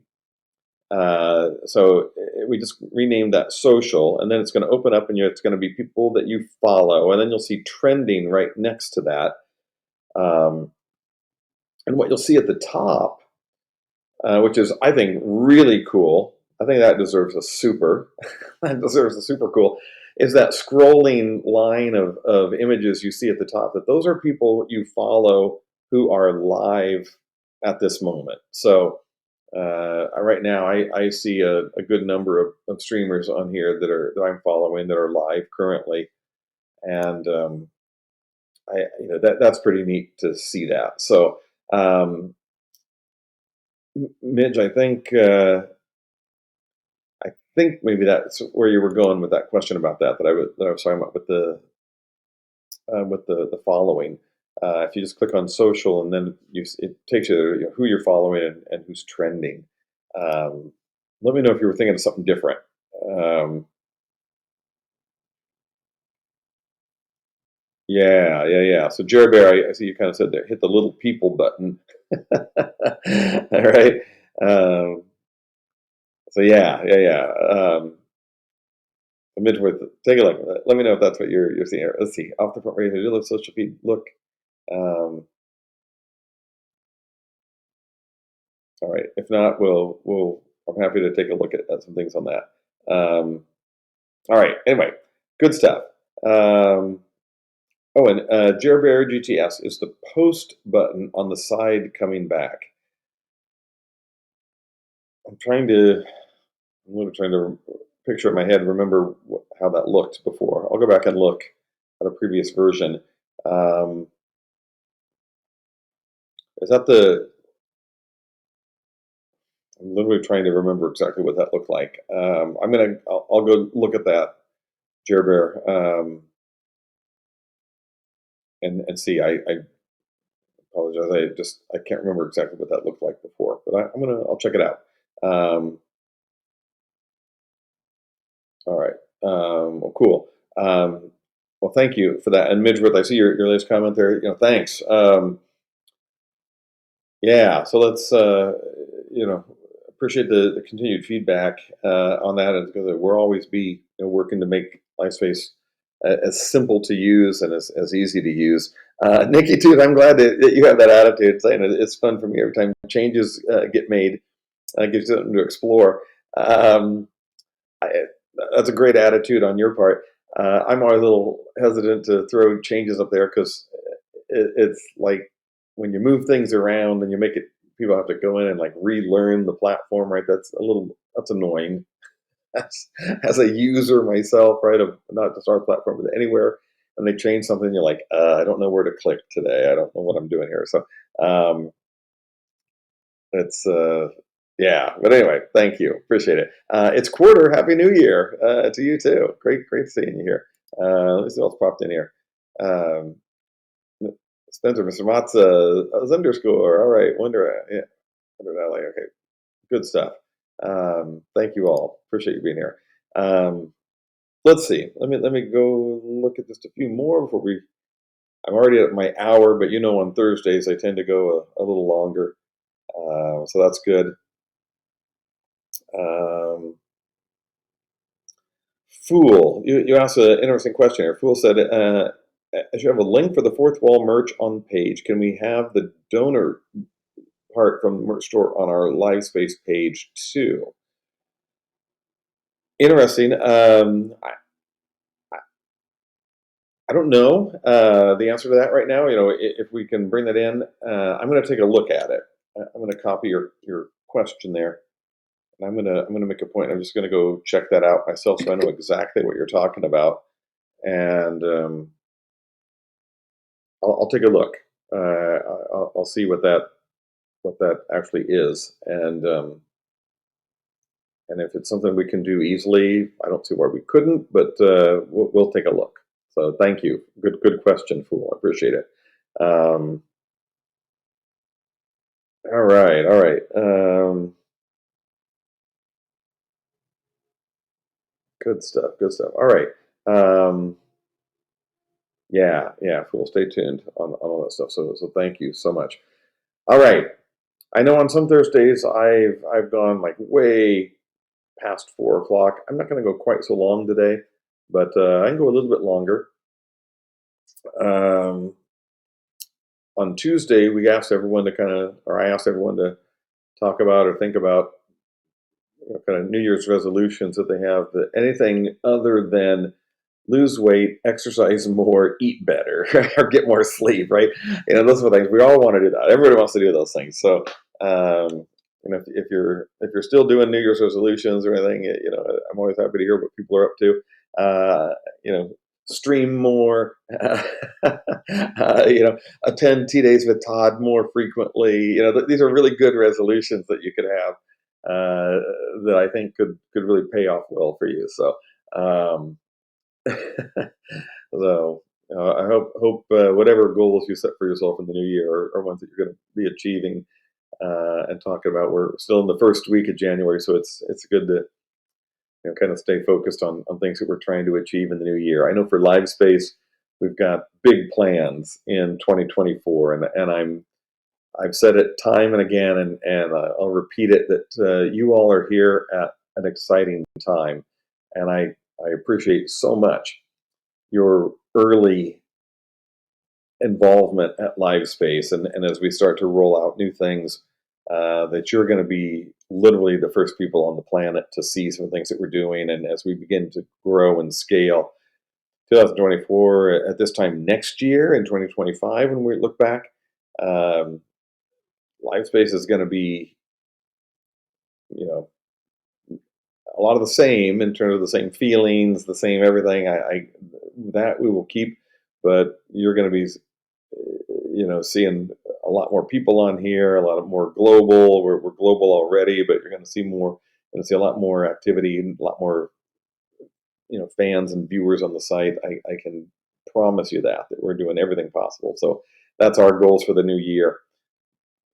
So we just renamed that Social, and then it's going to open up, and it's going to be people that you follow, and then you'll see trending right next to that. And what you'll see at the top, which is, I think, really cool. I think that deserves a super. That deserves a super cool. Is that scrolling line of images you see at the top? That those are people you follow who are live at this moment. So right now, I see a good number of streamers on here that I'm following that are live currently, and that's pretty neat to see that. So. Midge, I think maybe that's where you were going with that question about that I was talking about with the following. If you just click on Social, and then it takes you to who you're following and who's trending. Um, Let me know if you were thinking of something different. Um, Yeah. So Jerry Bear, I see you kind of said there, hit the little people button. All right. Um, so yeah. Midwith, take a look. Let me know if that's what you're seeing. Let's see. Off the front right here, look social feed. Look. Um, all right. If not, we'll. I'm happy to take a look at some things on that. All right. Anyway, good stuff. Um, oh, and Jerry Bear GTS is the post button on the side coming back. I'm trying to. I'm really trying to picture in my head, remember how that looked before. I'll go back and look at a previous version. Um, is that the? I'm literally trying to remember exactly what that looked like. I'll go look at that, Jer Bear, and see. I apologize. I can't remember exactly what that looked like before, but I'll check it out. Um, all right. Well, cool. Well, thank you for that. And Midgeworth, I see your latest comment there. Thanks. Yeah, so let's appreciate the continued feedback on that, and because we'll always be working to make LiveSpace as simple to use and as easy to use. Nikki, too, I'm glad that you have that attitude, saying it's fun for me every time changes get made. Gives you something to explore. I, that's a great attitude on your part. I'm always a little hesitant to throw changes up there because it's like when you move things around and you make it, people have to go in and like relearn the platform, right? That's annoying. As a user myself, right, of not just our platform but anywhere, when they change something, you're like, I don't know where to click today. I don't know what I'm doing here. So um, it's yeah. But anyway, thank you, appreciate it. It's quarter. Happy New Year to you too. Great seeing you here. Let me see what's popped in here. Um, Spencer, Mr. Matza, underscore. All right, yeah, Wonder Alley. Okay, good stuff. Thank you all. Appreciate you being here. Let's see. Let me go look at just a few more before we. I'm already at my hour, but on Thursdays I tend to go a little longer, so that's good. Um, Fool, you asked an interesting question here. Fool said, as you have a link for the Fourth Wall merch on page, can we have the donor part from the merch store on our LiveSpace page too? Interesting. I don't know the answer to that right now. If we can bring that in, I'm going to take a look at it. I'm going to copy your question there, and I'm gonna make a point. I'm just going to go check that out myself, so I know exactly what you're talking about, and I'll take a look. I'll see what that actually is, and if it's something we can do easily, I don't see why we couldn't, but we'll take a look. So thank you. Good question, Fool. I appreciate it. All right. Good stuff. All right. Yeah, Fool. Stay tuned on all that stuff. So thank you so much. All right. I know on some Thursdays I've gone like way past 4 o'clock. I'm not going to go quite so long today, but I can go a little bit longer. Um, on Tuesday, we asked everyone to I asked everyone to talk about or think about kind of New Year's resolutions that they have. That anything other than lose weight, exercise more, eat better, or get more sleep, right? Those are the things we all want to do. That everybody wants to do those things. So, if you're still doing New Year's resolutions or anything, I'm always happy to hear what people are up to. Uh, you know, stream more. Attend Tea Days with Todd more frequently. These are really good resolutions that you could have that I think could really pay off well for you. So. So I hope whatever goals you set for yourself in the new year are ones that you're going to be achieving and talking about. We're still in the first week of January, so it's good to kind of stay focused on things that we're trying to achieve in the new year. I know for LiveSpace, we've got big plans in 2024, and I've said it time and again, and I'll repeat it, that you all are here at an exciting time, and I appreciate so much your early involvement at LiveSpace, and as we start to roll out new things, that you're going to be literally the first people on the planet to see some things that we're doing, and as we begin to grow and scale, 2024 at this time next year in 2025, when we look back, um, LiveSpace is going to be, you know, a lot of the same in terms of the same feelings, the same everything. I that we will keep, but you're going to be, seeing a lot more people on here, a lot of more global. We're global already, but you're going to see more. You're going to see a lot more activity, a lot more, fans and viewers on the site. I can promise you that we're doing everything possible. So that's our goals for the new year,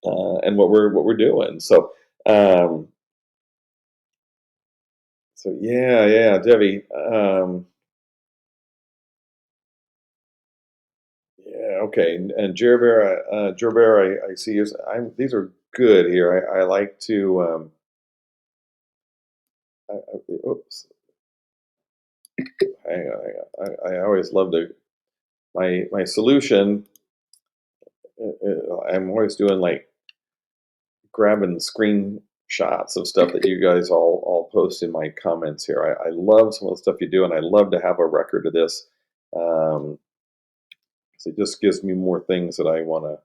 and what we're doing. Um, so yeah, Debbie. Yeah, okay. And Jerbear, I see you. These are good here. I like to. Oops, I always love to my solution. I'm always doing like grabbing screenshots of stuff that you guys all post in my comments here. I love some of the stuff you do, and I love to have a record of this. Um, so it just gives me more things that I want to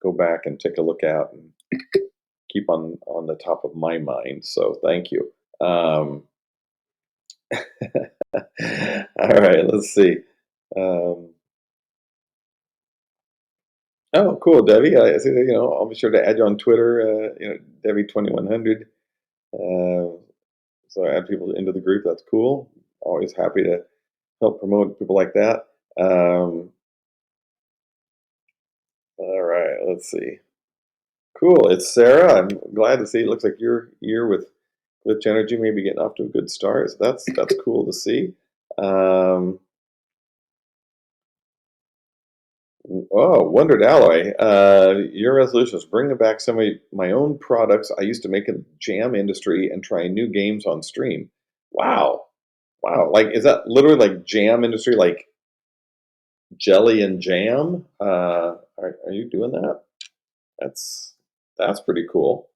go back and take a look at and keep on the top of my mind. So thank you. Um, all right, let's see. Um, oh, cool, Debbie. I see that, I'll be sure to add you on Twitter. Debbie 2100. So add people into the group. That's cool. Always happy to help promote people like that. All right, let's see. Cool. It's Sarah. I'm glad to see. It looks like your year with Glitch Energy maybe getting off to a good start. So that's cool to see. Um, Wondered Alloy. Your resolution is bringing back some of my own products I used to make in the jam industry and trying new games on stream. Wow. Wow. Like, is that literally like jam industry, like jelly and jam? Are you doing that? That's pretty cool.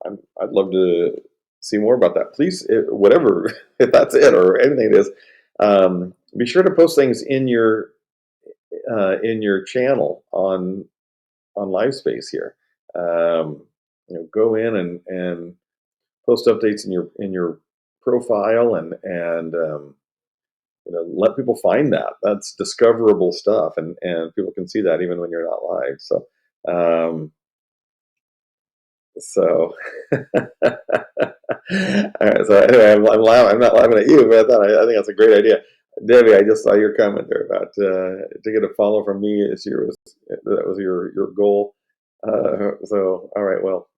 I'd love to see more about that. Please, whatever, if that's it or anything it is, be sure to post things in your channel on LiveSpace here. Go in and post updates in your profile, and let people find that. That's discoverable stuff, and people can see that even when you're not live. Um, so all right. So anyway, I'm laughing. I'm not laughing at you, but I think that's a great idea. Debbie, I just saw your comment there about to get a follow from me this year that was your goal. So all right, well,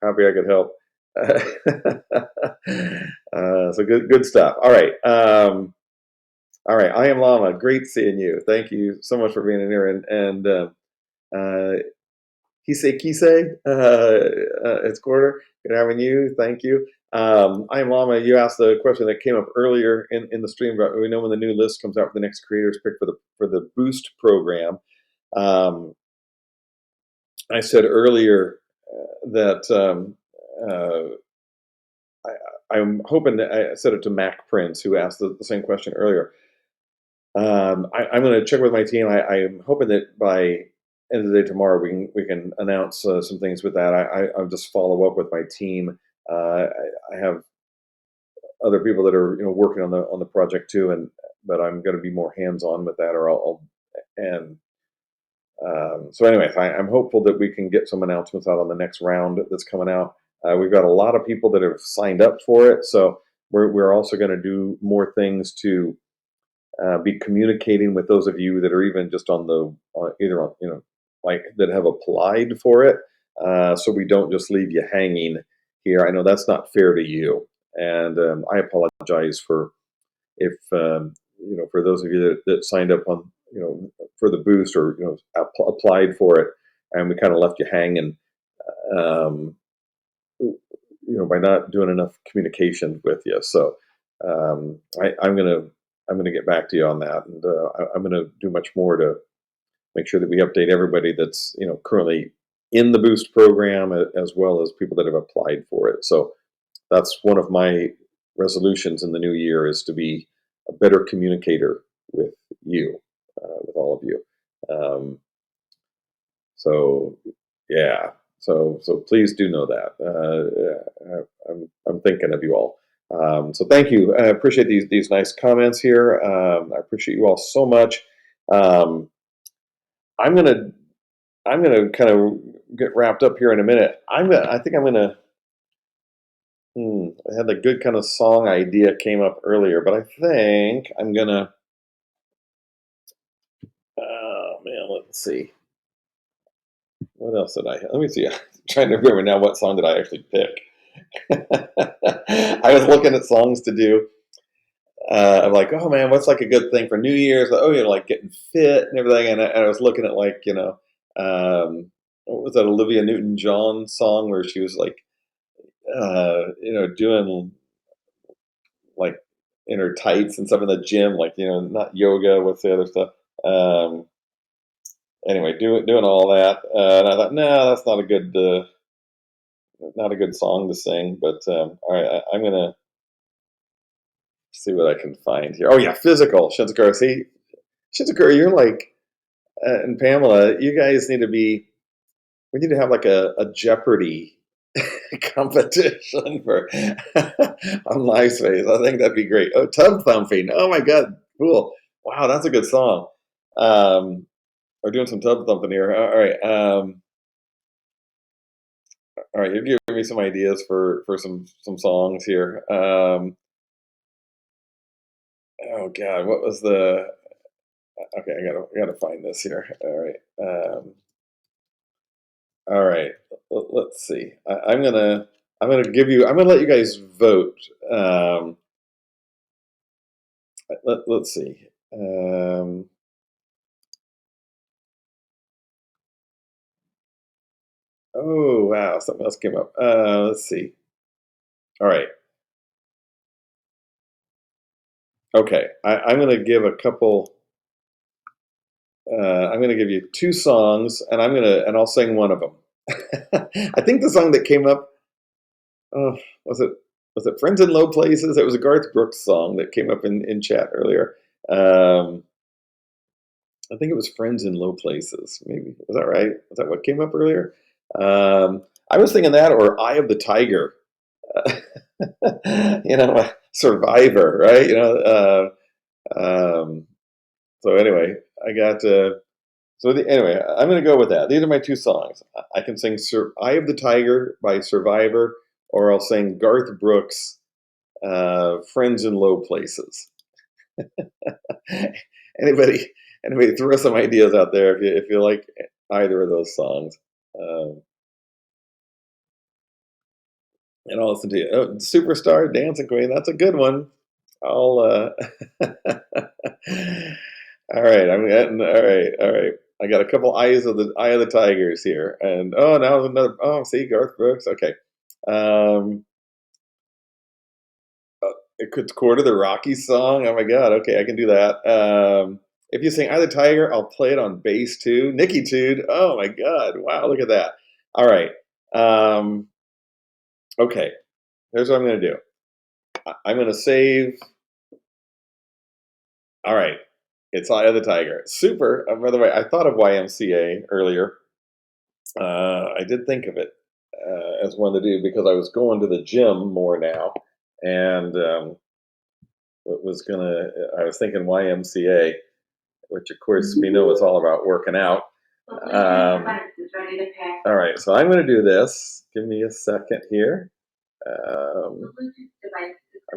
happy I could help. So good stuff. All right. All right. I am Llama. Great seeing you. Thank you so much for being in here. Uh, Kise, it's Quarter. Good having you. Thank you. I am Llama. You asked the question that came up earlier in the stream about, we know when the new list comes out for the next creators pick for the Boost program. I said earlier that I'm hoping that I said it to Mac Prince, who asked the same question earlier. I'm going to check with my team. I'm hoping that by end of the day tomorrow we can announce some things with that. I'll just follow up with my team. I have other people that are working on the project too, but I'm going to be more hands on with that, or I'll and so anyways, I'm hopeful that we can get some announcements out on the next round that's coming out. We've got a lot of people that have signed up for it, so we're also going to do more things to be communicating with those of you that are even just on either on like that have applied for it, so we don't just leave you hanging here. I know that's not fair to you, and I apologize for if for those of you that signed up on, for the boost, or applied for it, and we kind of left you hanging, um, by not doing enough communication with you. So I'm gonna get back to you on that, and I'm gonna do much more to make sure that we update everybody that's currently in the boost program, as well as people that have applied for it. So that's one of my resolutions in the new year, is to be a better communicator with you, with all of you. Um, so yeah, so please do know that. I'm thinking of you all. So thank you. I appreciate these nice comments here. I appreciate you all so much. Um, I'm gonna I'm gonna kind of get wrapped up here in a minute. I think I'm gonna. I had a good kind of song idea came up earlier, but I think I'm gonna. Oh man, let's see. What else did I have? Let me see. I'm trying to remember now, what song did I actually pick? I was looking at songs to do. I'm like, oh man, what's like a good thing for New Year's? Like, oh, like getting fit and everything. And I was looking at, like, what was that Olivia Newton-John song where she was like, doing like in her tights and stuff in the gym, like, not yoga. What's the other stuff? Um, anyway, doing all that, and I thought, no, that's not a good song to sing. But all right, I'm gonna see what I can find here. Oh yeah, physical Shinzakura. See, Shinzakura, you're like, and Pamela, you guys need to be. We need to have like a Jeopardy competition for on LiveSpace. I think that'd be great. Oh, tub thumping. Oh my God, cool. Wow, that's a good song. We're doing some tub thumping here. All right. All right, you're giving me some ideas for some songs here. Oh God, what was the? Okay, I gotta find this here. All right. All right. Let's see. I'm gonna let you guys vote. Let's see. Oh wow, something else came up. Let's see. All right. Okay. I'm gonna give a couple. I'm gonna give you two songs, and I'll sing one of them. I think the song that came up. Oh, was it "Friends in Low Places"? It was a Garth Brooks song that came up in chat earlier. Um, I think it was "Friends in Low Places." Maybe, was that right? Was that what came up earlier? I was thinking that, or "Eye of the Tiger." Survivor, right? So anyway, I got. Anyway, I'm going to go with that. These are my two songs. I can sing "Eye of the Tiger" by Survivor, or I'll sing Garth Brooks' "Friends in Low Places." anybody, anybody, throw some ideas out there if you like either of those songs, um, and I'll listen to you. Oh, "Superstar Dancing Queen." That's a good one. I'll. All right, I'm getting all right. All right, I got a couple Eye of the Tigers here, and now another. Oh, see, Garth Brooks. Okay, um, it could quarter the Rocky song. Oh my God. Okay, I can do that. If you sing "Eye of the Tiger," I'll play it on bass too. Nicky Tude. Oh my God. Wow, look at that. All right. Um, okay, here's what I'm gonna do. I'm gonna save. All right. It's "Eye of the Tiger." Super. By the way, I thought of YMCA earlier. I did think of it as one to do, because I was going to the gym more now, and I was thinking YMCA, which of course we know it's all about working out. All right, so I'm going to do this. Give me a second here. I'm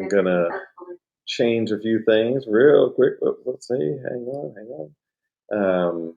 going to change a few things real quick. Let's see. Hang on.